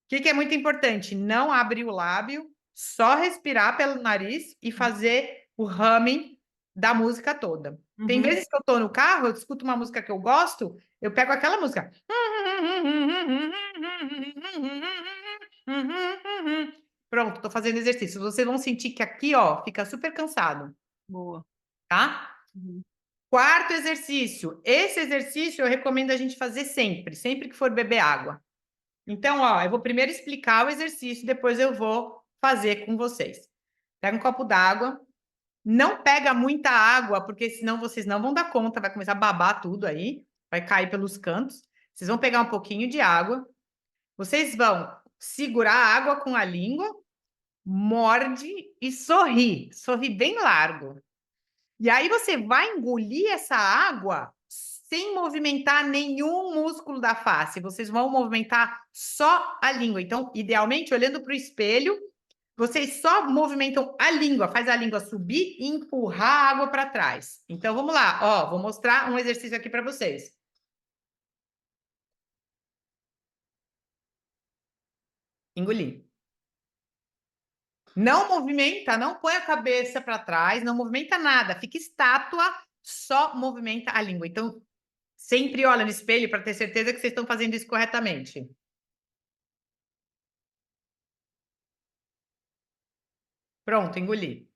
que é muito importante? Não abrir o lábio, só respirar pelo nariz e fazer o humming da música toda. Tem vezes que eu tô no carro, eu escuto uma música que eu gosto, eu pego aquela música. Pronto, tô fazendo exercício. Vocês vão sentir que aqui, ó, fica super cansado. Boa. Tá? Quarto exercício. Esse exercício eu recomendo a gente fazer sempre que for beber água. Então, ó, eu vou primeiro explicar o exercício, depois eu vou fazer com vocês. Pega um copo d'água. Não pega muita água, porque senão vocês não vão dar conta, vai começar a babar tudo aí, vai cair pelos cantos. Vocês vão pegar um pouquinho de água. Vocês vão segurar a água com a língua, morde e sorri. Sorri bem largo. E aí você vai engolir essa água sem movimentar nenhum músculo da face. Vocês vão movimentar só a língua. Então, idealmente, olhando para o espelho, vocês só movimentam a língua, faz a língua subir e empurrar a água para trás. Então, vamos lá. Ó, vou mostrar um exercício aqui para vocês. Engolir. Não movimenta, não põe a cabeça para trás, não movimenta nada. Fica estátua, só movimenta a língua. Então, sempre olha no espelho para ter certeza que vocês estão fazendo isso corretamente. Pronto, engoli.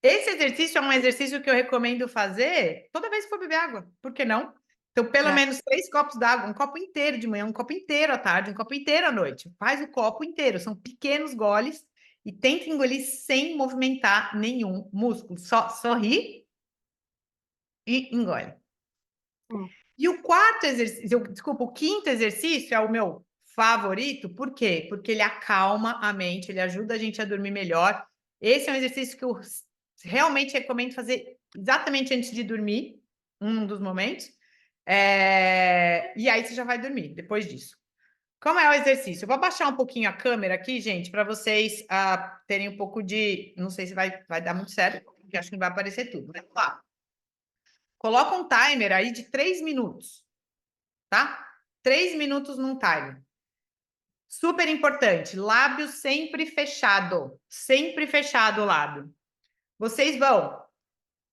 Esse exercício é um exercício que eu recomendo fazer toda vez que for beber água. Por que não? Então, pelo menos 3 copos d'água, um copo inteiro de manhã, um copo inteiro à tarde, um copo inteiro à noite. Faz o copo inteiro, são pequenos goles e tenta engolir sem movimentar nenhum músculo. Só sorri e engole. E o quarto exercício, desculpa, o quinto exercício é o meu favorito. Por quê? Porque ele acalma a mente, ele ajuda a gente a dormir melhor. Esse é um exercício que eu realmente recomendo fazer exatamente antes de dormir, um dos momentos. E aí você já vai dormir depois disso. Como é o exercício? Eu vou abaixar um pouquinho a câmera aqui, gente, para vocês terem um pouco de... Não sei se vai dar muito certo, porque acho que não vai aparecer tudo. Mas vamos lá. Coloca um timer aí de 3 minutos, tá? 3 minutos num timer. Super importante, lábio sempre fechado o lábio. Vocês vão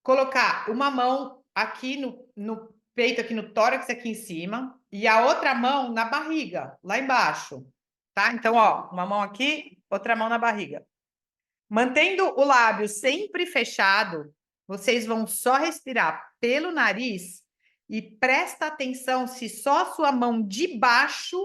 colocar uma mão aqui no peito, aqui no tórax, aqui em cima, e a outra mão na barriga, lá embaixo, tá? Então, ó, uma mão aqui, outra mão na barriga. Mantendo o lábio sempre fechado, vocês vão só respirar pelo nariz e presta atenção se só a sua mão de baixo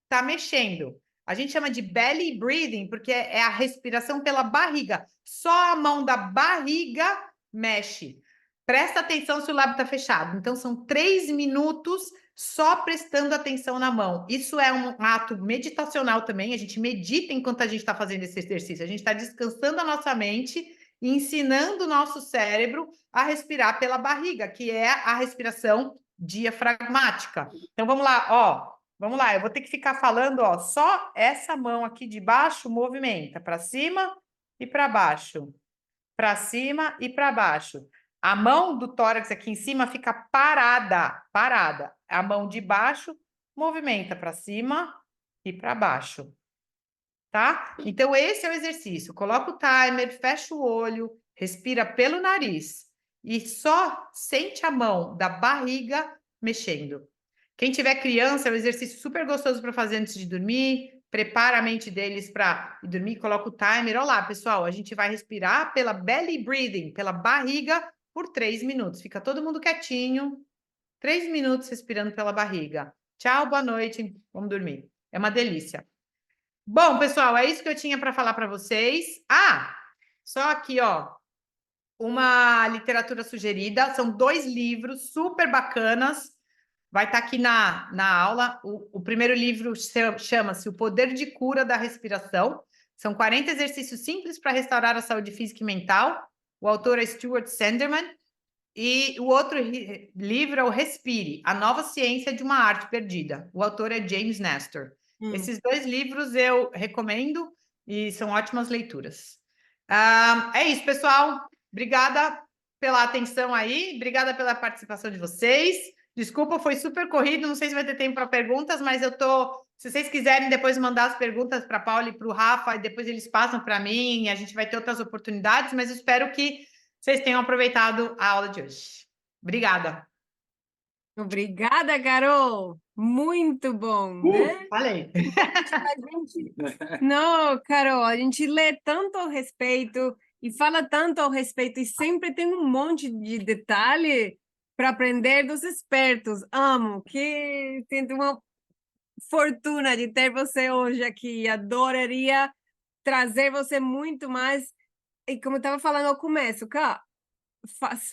está mexendo. A gente chama de belly breathing, porque é a respiração pela barriga. Só a mão da barriga mexe. Presta atenção se o lábio está fechado. Então, são 3 minutos só prestando atenção na mão. Isso é um ato meditacional também. A gente medita enquanto a gente está fazendo esse exercício. A gente está descansando a nossa mente e ensinando o nosso cérebro a respirar pela barriga, que é a respiração diafragmática. Então, vamos lá, ó. Vamos lá, eu vou ter que ficar falando, ó, só essa mão aqui de baixo movimenta para cima e para baixo. Para cima e para baixo. A mão do tórax aqui em cima fica parada, parada. A mão de baixo movimenta para cima e para baixo. Tá? Então, esse é o exercício. Coloca o timer, fecha o olho, respira pelo nariz e só sente a mão da barriga mexendo. Quem tiver criança, é um exercício super gostoso para fazer antes de dormir. Prepara a mente deles para dormir, coloca o timer. Olha lá, pessoal, a gente vai respirar pela belly breathing, pela barriga, por 3 minutos. Fica todo mundo quietinho. 3 minutos respirando pela barriga. Tchau, boa noite. Vamos dormir. É uma delícia. Bom, pessoal, é isso que eu tinha para falar para vocês. Ah, só aqui, ó, uma literatura sugerida. São 2 livros super bacanas. Vai estar aqui na aula. O primeiro livro chama-se O Poder de Cura da Respiração. São 40 exercícios simples para restaurar a saúde física e mental. O autor é Stuart Sanderman. E o outro livro é o Respire, A Nova Ciência de uma Arte Perdida. O autor é James Nestor. Esses 2 livros eu recomendo e são ótimas leituras. É isso, pessoal. Obrigada pela atenção aí. Obrigada pela participação de vocês. Desculpa, foi super corrido, não sei se vai ter tempo para perguntas, mas eu tô. Se vocês quiserem depois mandar as perguntas para a Paula e para o Rafa, e depois eles passam para mim, e a gente vai ter outras oportunidades, mas eu espero que vocês tenham aproveitado a aula de hoje. Obrigada. Obrigada, Carol. Muito bom, né? Falei. Não, Carol, a gente lê tanto a respeito e fala tanto a respeito e sempre tem um monte de detalhe para aprender dos expertos. Amo, que sinto uma fortuna de ter você hoje aqui. Adoraria trazer você muito mais. E como eu estava falando ao começo, cara,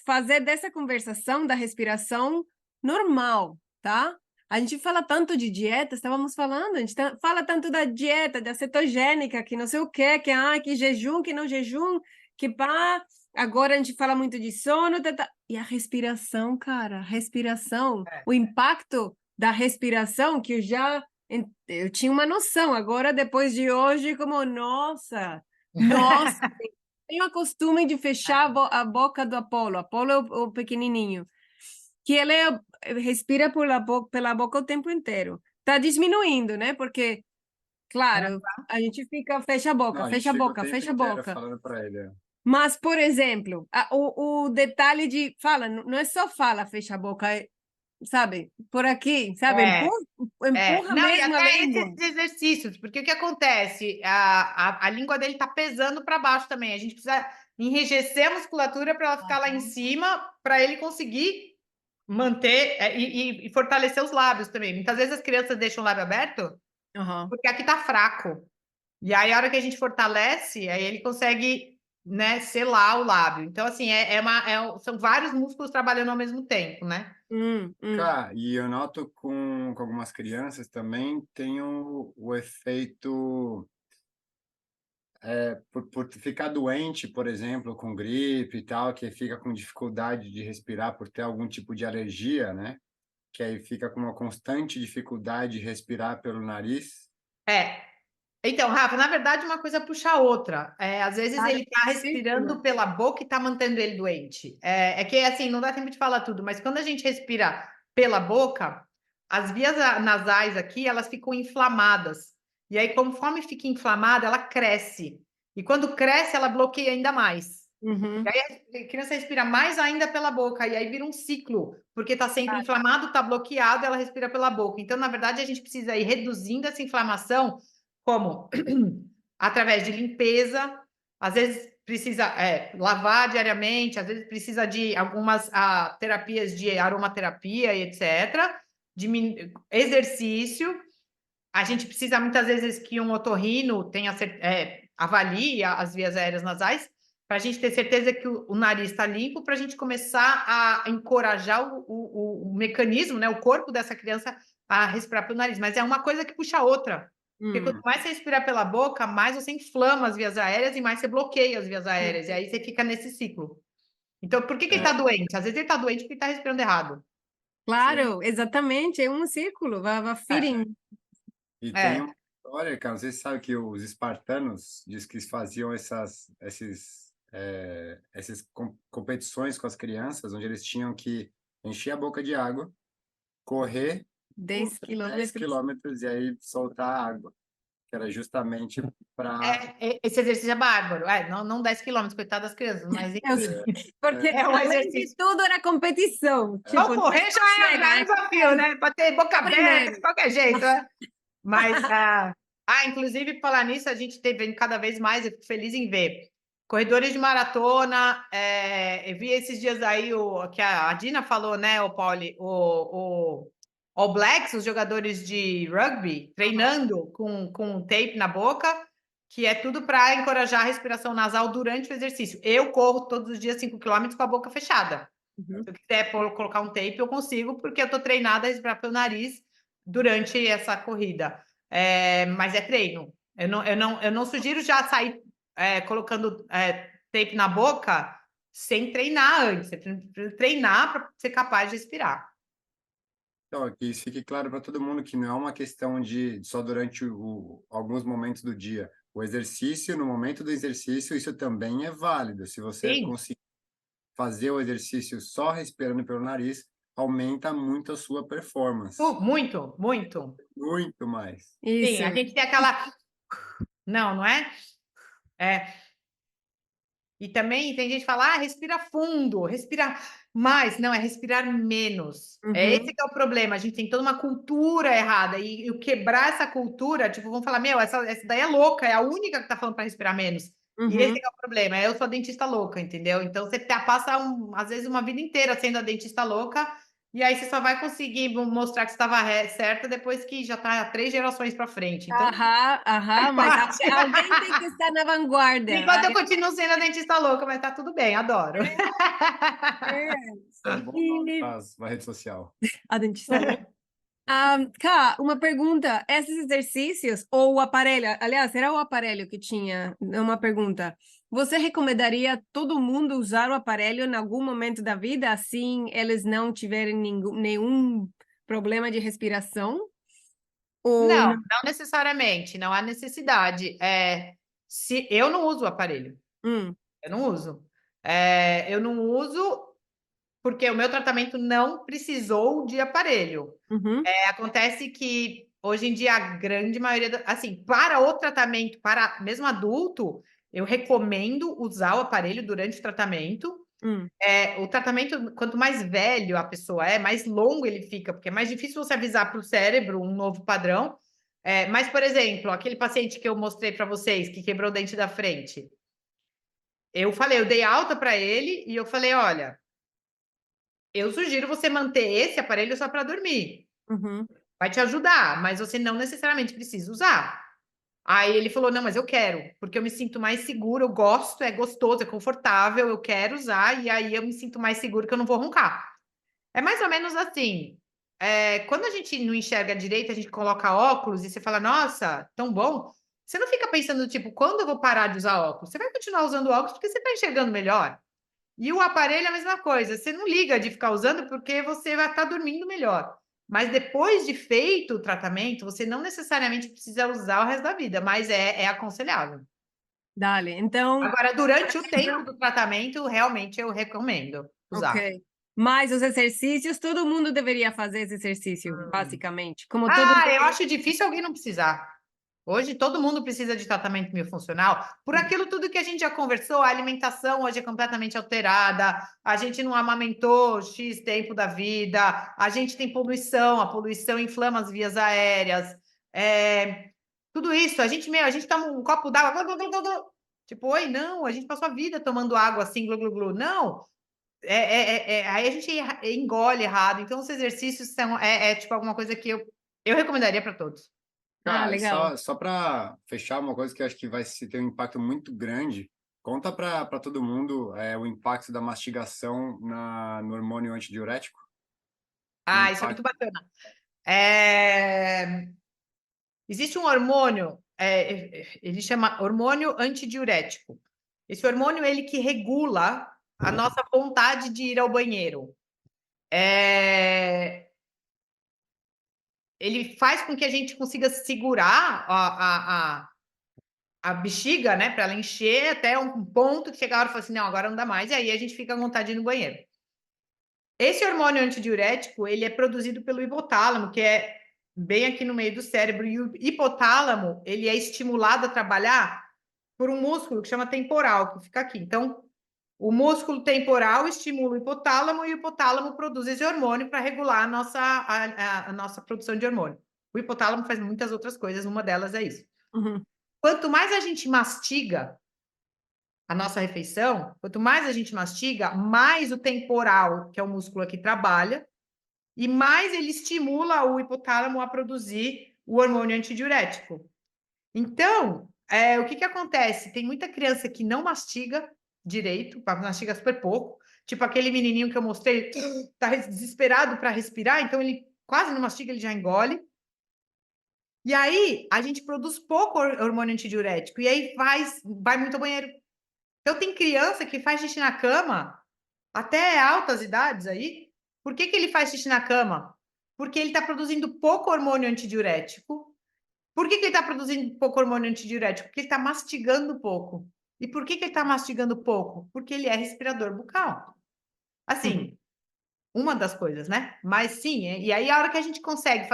fazer dessa conversação da respiração normal, tá? A gente fala tanto de dieta, estávamos falando, a gente fala tanto da dieta, da cetogênica, que não sei o quê, que jejum, que não jejum, que pá. Agora a gente fala muito de sono, e a respiração, cara, respiração, o impacto da respiração, que eu tinha uma noção, agora depois de hoje, como, nossa, tenho o costume de fechar a boca do Apolo. Apolo é o pequenininho. Que ele respira pela boca o tempo inteiro. Está diminuindo, né? Porque, claro, a gente fecha a boca, Não, fecha a boca, fecha a boca. Falando para ele. Mas, por exemplo, o detalhe de fala, não é só fala, fecha a boca, sabe? Por aqui, sabe? Empurra Não, e mesmo a até língua. esses exercícios, porque o que acontece? A língua dele está pesando para baixo também. A gente precisa enrijecer a musculatura para ela ficar lá em cima, para ele conseguir manter e fortalecer os lábios também. Muitas vezes as crianças deixam o lábio aberto porque aqui está fraco. E aí, a hora que a gente fortalece, aí ele consegue, né, selar o lábio. Então, assim, são vários músculos trabalhando ao mesmo tempo, né? Cara, e eu noto com algumas crianças também tem o efeito por ficar doente, por exemplo, com gripe e tal, que fica com dificuldade de respirar por ter algum tipo de alergia, né? Que aí fica com uma constante dificuldade de respirar pelo nariz. Então, Rafa, na verdade, uma coisa puxa a outra. Às vezes ele está respirando pela boca e está mantendo ele doente. É que, assim, não dá tempo de falar tudo, mas quando a gente respira pela boca, as vias nasais aqui, elas ficam inflamadas. E aí, conforme fica inflamada, ela cresce. E quando cresce, ela bloqueia ainda mais. E aí a criança respira mais ainda pela boca, e aí vira um ciclo, porque está sempre inflamado, está bloqueado, ela respira pela boca. Então, na verdade, a gente precisa ir reduzindo essa inflamação, como? Através de limpeza. Às vezes, precisa lavar diariamente, às vezes precisa de algumas terapias de aromaterapia e etc. Exercício. A gente precisa muitas vezes que um otorrino avalie as vias aéreas nasais para a gente ter certeza que o nariz está limpo, para a gente começar a encorajar o mecanismo, né, o corpo dessa criança a respirar pelo nariz. Mas é uma coisa que puxa a outra. Porque quanto mais você respirar pela boca, mais você inflama as vias aéreas e mais você bloqueia as vias aéreas. E aí você fica nesse ciclo. Então, por que ele está doente? Às vezes ele está doente porque ele está respirando errado. Claro, exatamente, é um círculo, vai feeding. E tem uma história, cara, você sabe que os espartanos diz que faziam essas competições com as crianças, onde eles tinham que encher a boca de água, correr 10 10 quilômetros e aí soltar a água, que era justamente para... Esse exercício é bárbaro. Não 10 quilômetros, coitado das crianças, mas porque é um além exercício. de tudo era competição. Tipo, Correr já é um desafio, né? Para ter boca aberta, de qualquer jeito, né? Mas, inclusive, falar nisso, a gente teve cada vez mais, eu fico feliz em ver. Corredores de maratona, eu vi esses dias aí que a Dina falou, né, o Pauli, o All Blacks, os jogadores de rugby, treinando com tape na boca, que é tudo para encorajar a respiração nasal durante o exercício. Eu corro todos os dias 5 quilômetros com a boca fechada. Se eu quiser colocar um tape, eu consigo, porque eu estou treinada a respirar pelo nariz durante essa corrida. Mas é treino. Eu não sugiro já sair colocando tape na boca sem treinar antes. Você precisa treinar para ser capaz de respirar. Então, que isso fique claro para todo mundo que não é uma questão de só durante alguns momentos do dia. O exercício, no momento do exercício, isso também é válido. Se você conseguir fazer o exercício só respirando pelo nariz, aumenta muito a sua performance. Muito, muito. Muito mais. Isso. Sim, a gente tem aquela... Não é? E também tem gente que fala, respira fundo, respira mais. Não, é respirar menos. Esse que é o problema. A gente tem toda uma cultura errada. E quebrar essa cultura, tipo, vão falar, essa daí é louca, é a única que tá falando para respirar menos. E esse que é o problema. Eu sou a dentista louca, entendeu? Então, você passa, às vezes, uma vida inteira sendo a dentista louca, e aí você só vai conseguir mostrar que você estava certa depois que já está 3 gerações para frente. Então, mas alguém tem que estar na vanguarda. Enquanto eu continuo sendo a dentista louca, mas tá tudo bem, adoro. Uma rede social. A dentista louca. Cá, uma pergunta. Esses exercícios ou o aparelho, aliás, era o aparelho que tinha uma pergunta. Você recomendaria todo mundo usar o aparelho em algum momento da vida, assim eles não tiverem nenhum problema de respiração? Ou não necessariamente, não há necessidade. Se eu não uso o aparelho, eu não uso. Eu não uso porque o meu tratamento não precisou de aparelho. Acontece que hoje em dia a grande maioria, assim, para o tratamento, para mesmo adulto, eu recomendo usar o aparelho durante o tratamento. O tratamento, quanto mais velho a pessoa mais longo ele fica, porque é mais difícil você avisar para o cérebro um novo padrão. Mas, por exemplo, aquele paciente que eu mostrei para vocês, que quebrou o dente da frente, eu dei alta para ele e eu falei, olha, eu sugiro você manter esse aparelho só para dormir. Vai te ajudar, mas você não necessariamente precisa usar. Aí ele falou, não, mas eu quero, porque eu me sinto mais seguro, eu gosto, é gostoso, é confortável, eu quero usar, e aí eu me sinto mais seguro que eu não vou roncar. É mais ou menos assim, quando a gente não enxerga direito, a gente coloca óculos e você fala, nossa, tão bom. Você não fica pensando, tipo, quando eu vou parar de usar óculos? Você vai continuar usando óculos porque você está enxergando melhor. E o aparelho é a mesma coisa, você não liga de ficar usando porque você vai estar dormindo melhor. Mas depois de feito o tratamento, você não necessariamente precisa usar o resto da vida, mas é aconselhável. Dale, então... Agora, durante o tempo do tratamento, realmente eu recomendo usar. Ok. Mas os exercícios, todo mundo deveria fazer esse exercício, basicamente. Como eu acho difícil alguém não precisar. Hoje todo mundo precisa de tratamento miofuncional. Por aquilo tudo que a gente já conversou, a alimentação hoje é completamente alterada, a gente não amamentou X tempo da vida, a gente tem poluição, a poluição inflama as vias aéreas. Tudo isso, a gente toma um copo d'água, Tipo, oi, não, a gente passou a vida tomando água assim, glu, glu, glu. Não, aí a gente engole errado. Então, os exercícios são, tipo alguma coisa que eu recomendaria para todos. Ah, Cara, legal. só para fechar uma coisa que eu acho que vai ter um impacto muito grande, conta para todo mundo o impacto da mastigação no hormônio antidiurético. O Ah, isso é muito impacto. bacana. É, Existe um hormônio, ele chama hormônio antidiurético. Esse hormônio, ele que regula a nossa vontade de ir ao banheiro. Ele faz com que a gente consiga segurar a bexiga, né, para ela encher até um ponto que chega a hora e fala assim, não, agora não dá mais, e aí a gente fica à vontade de ir no banheiro. Esse hormônio antidiurético, ele é produzido pelo hipotálamo, que é bem aqui no meio do cérebro, e o hipotálamo, ele é estimulado a trabalhar por um músculo que chama temporal, que fica aqui. Então, o músculo temporal estimula o hipotálamo e o hipotálamo produz esse hormônio para regular a nossa produção de hormônio. O hipotálamo faz muitas outras coisas, uma delas é isso. Uhum. Quanto mais a gente mastiga a nossa refeição, quanto mais a gente mastiga, mais o temporal, que é o músculo aqui, trabalha, e mais ele estimula o hipotálamo a produzir o hormônio antidiurético. Então, o que acontece? Tem muita criança que não mastiga direito, mastiga super pouco, tipo aquele menininho que eu mostrei, tá desesperado para respirar, então ele quase não mastiga, ele já engole. E aí, a gente produz pouco hormônio antidiurético, e aí vai muito ao banheiro. Então, tem criança que faz xixi na cama, até altas idades aí. Por que ele faz xixi na cama? Porque ele está produzindo pouco hormônio antidiurético. Por que ele está produzindo pouco hormônio antidiurético? Porque ele está mastigando pouco. E por que ele está mastigando pouco? Porque ele é respirador bucal. Uhum. Assim, uma das coisas, né? Mas sim, e aí a hora que a gente consegue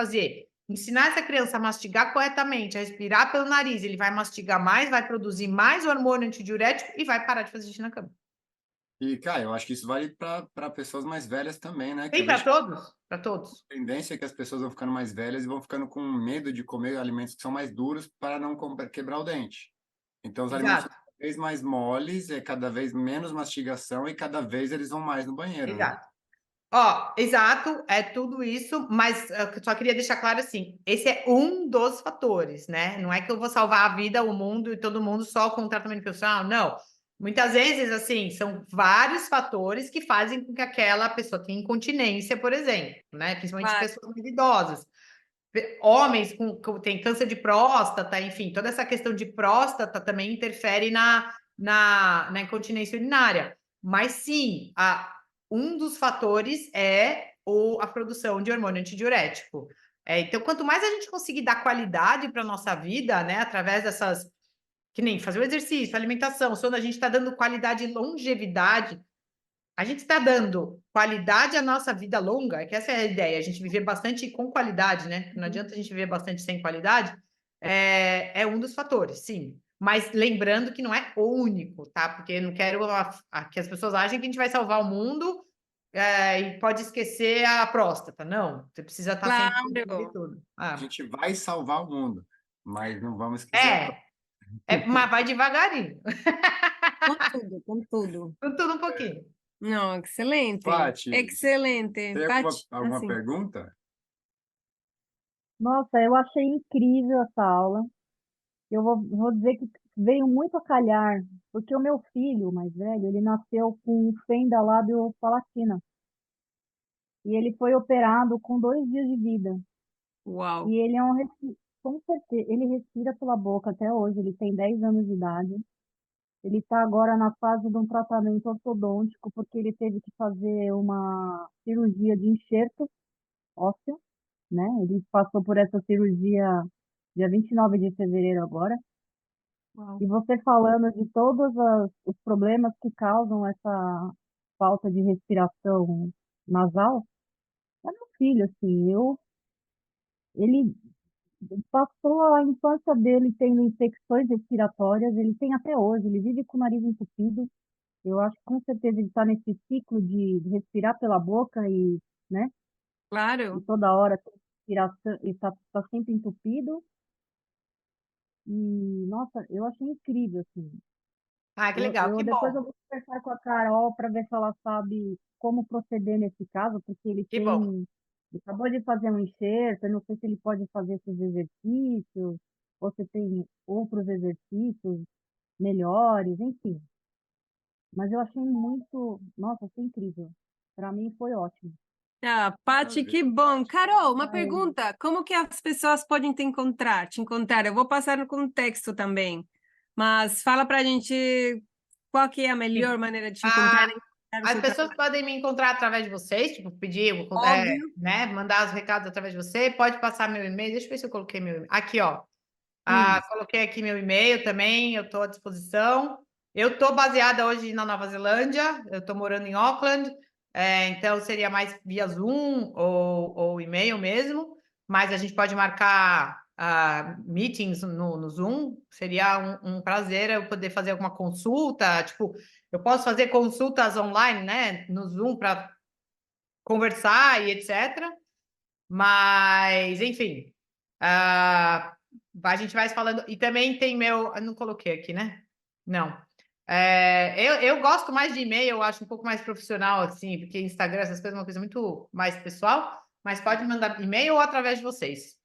ensinar essa criança a mastigar corretamente, a respirar pelo nariz, ele vai mastigar mais, vai produzir mais hormônio antidiurético e vai parar de fazer xixi na cama. E, cara, eu acho que isso vale para pessoas mais velhas também, né? Que Tem eu para vejo que todos? Para todos. a tendência é que as pessoas vão ficando mais velhas e vão ficando com medo de comer alimentos que são mais duros para não quebrar o dente. Então, os alimentos são Exato, cada vez mais moles, é cada vez menos mastigação e cada vez eles vão mais no banheiro, né? exato. Ó, exato, é tudo isso, mas eu só queria deixar claro assim, esse é um dos fatores, né? Não é que eu vou salvar a vida, o mundo e todo mundo só com tratamento profissional, não. Muitas vezes, assim, são vários fatores que fazem com que aquela pessoa tenha incontinência, por exemplo, né? Principalmente Claro. pessoas mais idosas. Homens com têm câncer de próstata, enfim, toda essa questão de próstata também interfere na incontinência urinária. Mas sim, um dos fatores é a produção de hormônio antidiurético. Então, quanto mais a gente conseguir dar qualidade para a nossa vida, né, através dessas, que nem fazer o exercício, alimentação, sono, a gente está dando qualidade e longevidade, a gente está dando qualidade à nossa vida longa, que essa é a ideia, a gente viver bastante com qualidade, né? Não adianta a gente viver bastante sem qualidade, é um dos fatores, sim. Mas lembrando que não é o único, tá? Porque eu não quero que as pessoas achem que a gente vai salvar o mundo e pode esquecer a próstata. Não, você precisa estar sempre cuidando de Claro. tudo. A gente vai salvar o mundo, mas não vamos esquecer a É, mas vai devagarinho, Com tudo, com tudo. com tudo um pouquinho. Não, excelente. Paty, Excelente. tem Paty, alguma assim. pergunta? Nossa, eu achei incrível essa aula. Eu vou dizer que veio muito a calhar, porque o meu filho, o mais velho, ele nasceu com fenda lábio-palatina. E ele foi operado com 2 dias de vida. Uau. E ele é com certeza, ele respira pela boca até hoje, ele tem 10 anos de idade. Ele está agora na fase de um tratamento ortodôntico, porque ele teve que fazer uma cirurgia de enxerto ósseo, né? Ele passou por essa cirurgia dia 29 de fevereiro agora. Uau. E você falando de todos os problemas que causam essa falta de respiração nasal, é meu filho, assim, ele passou a infância dele tendo infecções respiratórias, ele tem até hoje, ele vive com o nariz entupido. Eu acho que com certeza ele está nesse ciclo de respirar pela boca né, e Claro. toda hora tem respiração, e tá sempre entupido. E, nossa, eu achei incrível, assim. Ah, que legal, que Depois bom, eu vou conversar com a Carol para ver se ela sabe como proceder nesse caso, porque que bom. ele acabou de fazer um enxerto, eu não sei se ele pode fazer esses exercícios, ou se tem outros exercícios melhores, enfim. Mas eu achei muito, nossa, achei incrível. Para mim foi ótimo. Ah, Paty, que bom. Carol, uma pergunta. Como que as pessoas podem te encontrar? Eu vou passar no contexto também, mas fala pra gente qual que é a melhor Sim. maneira de te encontrar Ah, e encontrar o as seu pessoas trabalho. podem me encontrar através de vocês, tipo, pedir, Óbvio. né, mandar os recados através de você, pode passar meu e-mail, deixa eu ver se eu coloquei meu e-mail. Aqui, ó. Isso. Coloquei aqui meu e-mail também, eu estou à disposição. Eu estou baseada hoje na Nova Zelândia, eu estou morando em Auckland, então seria mais via Zoom ou e-mail mesmo, mas a gente pode marcar meetings no Zoom, seria um prazer eu poder fazer alguma consulta, tipo, eu posso fazer consultas online, né, no Zoom para conversar e etc. Mas, enfim, a gente vai se falando. E também tem meu. Eu não coloquei aqui, né? Não. Eu gosto mais de e-mail, eu acho um pouco mais profissional, assim, porque Instagram, essas coisas, é uma coisa muito mais pessoal. Mas pode mandar e-mail ou através de vocês.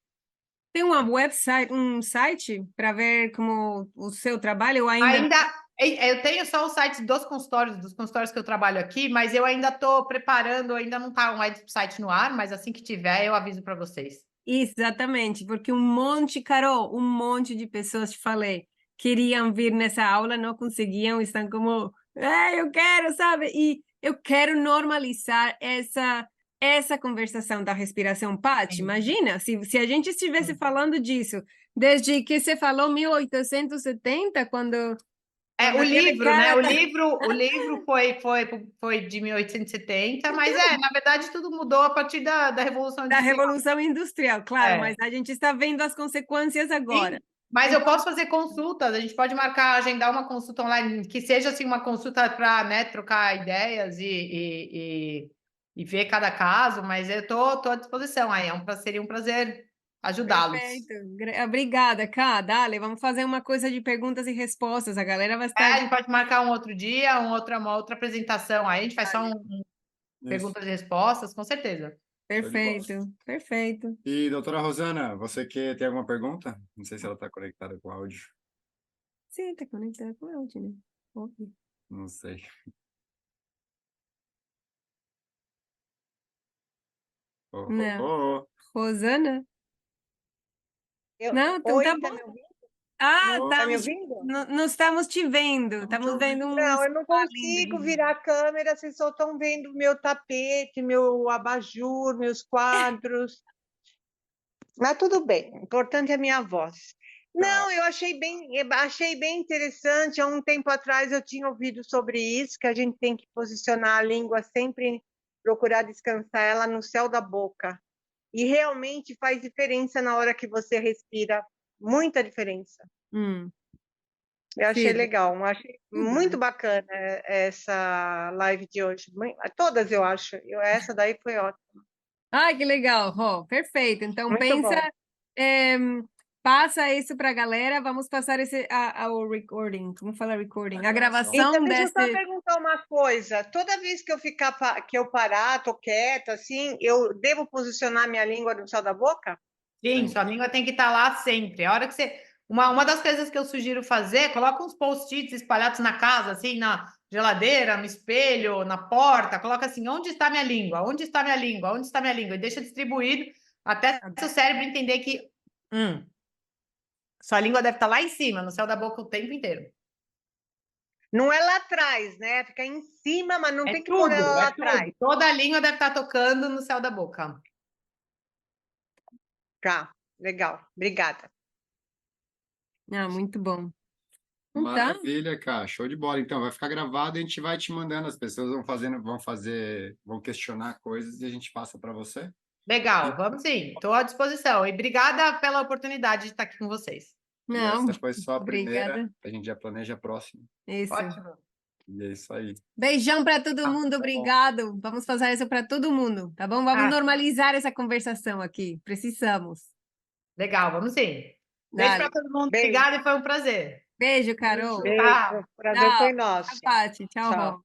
Tem um site para ver como o seu trabalho ou ainda não? Ainda. Eu tenho só os sites dos consultórios que eu trabalho aqui, mas eu ainda estou preparando, ainda não está um site no ar, mas assim que tiver, eu aviso para vocês. Exatamente, porque um monte, Carol, um monte de pessoas, te falei, queriam vir nessa aula, não conseguiam, estão como, eu quero, sabe? E eu quero normalizar essa conversação da respiração, Paty. Sim. Imagina, se a gente estivesse falando disso desde que você falou 1870, quando O aquele livro, né? cara O livro foi de 1870, mas na verdade tudo mudou a partir da Revolução da Industrial. Revolução Industrial, claro, mas É. a gente está vendo as consequências agora. Sim, mas eu posso fazer consultas, a gente pode marcar, agendar uma consulta online, que seja assim uma consulta para, né, trocar ideias e ver cada caso, mas eu tô à disposição aí, seria um prazer ajudá-los. Perfeito. Obrigada, Cá. Dale, vamos fazer uma coisa de perguntas e respostas. A galera vai estar. A gente pode marcar um outro dia, uma outra apresentação aí, a gente faz só Isso. perguntas e respostas, com certeza. Show de bola. Perfeito, perfeito. E, doutora Rosana, você tem alguma pergunta? Não sei se ela está conectada com o áudio. Sim, tá conectado com o áudio, né? Óbvio. Não sei. Oh, oh, Não. oh, Rosana? Não, então tá Oi, bom. tá me ouvindo? Ah, oh. Tá me estamos, ouvindo? não estamos te vendo. Estamos vendo um Não, eu não sofá lindo consigo aqui. virar a câmera, vocês só estão vendo meu tapete, meu abajur, meus quadros. Mas tudo bem, o importante é a minha voz. Tá. Não, eu achei bem interessante. Há um tempo atrás eu tinha ouvido sobre isso, que a gente tem que posicionar a língua sempre, procurar descansar ela no céu da boca. E realmente faz diferença na hora que você respira, muita diferença. Eu achei Sim, legal, achei muito bacana essa live de hoje. Todas eu acho. Essa daí foi ótima. ai, que legal, Rô. Perfeito. Então, Muito pensa, bom. passa isso para a galera. Vamos passar ao recording. Como fala recording? A gravação Então, deixa eu só desse. perguntar uma coisa. Toda vez que eu parar, tô quieta, assim, eu devo posicionar minha língua no céu da boca? Sim, sua língua tem que estar lá sempre. A hora que você. Uma das coisas que eu sugiro fazer, coloca uns post-its espalhados na casa, assim, na geladeira, no espelho, na porta, coloca assim, onde está minha língua? Onde está minha língua? Onde está minha língua? E deixa distribuído até seu cérebro entender que sua língua deve estar lá em cima, no céu da boca o tempo inteiro. Não é lá atrás, né? Fica em cima, mas não tem que pôr ela lá atrás. Toda a língua deve estar tocando no céu da boca. Tá, legal. Obrigada. Ah, muito bom. Então, tá. Maravilha, cara. Show de bola. Então, vai ficar gravado e a gente vai te mandando. As pessoas vão questionar coisas e a gente passa para você. Legal, vamos sim, estou à disposição. E obrigada pela oportunidade de estar aqui com vocês. Não, E essa foi só a primeira. obrigada. A gente já planeja a próxima. Isso. Ótimo. E é isso aí. Beijão para todo mundo, tá obrigado. Vamos fazer isso para todo mundo, tá bom? Vamos normalizar essa conversação aqui. Precisamos. Legal, vamos sim. Beijo Dale. para todo mundo. Beijo. Obrigada e foi um prazer. Beijo, Carol. Beijo, Tchau. prazer Tchau. foi nosso. Tchau, Paty. Tchau, Tchau. Rô.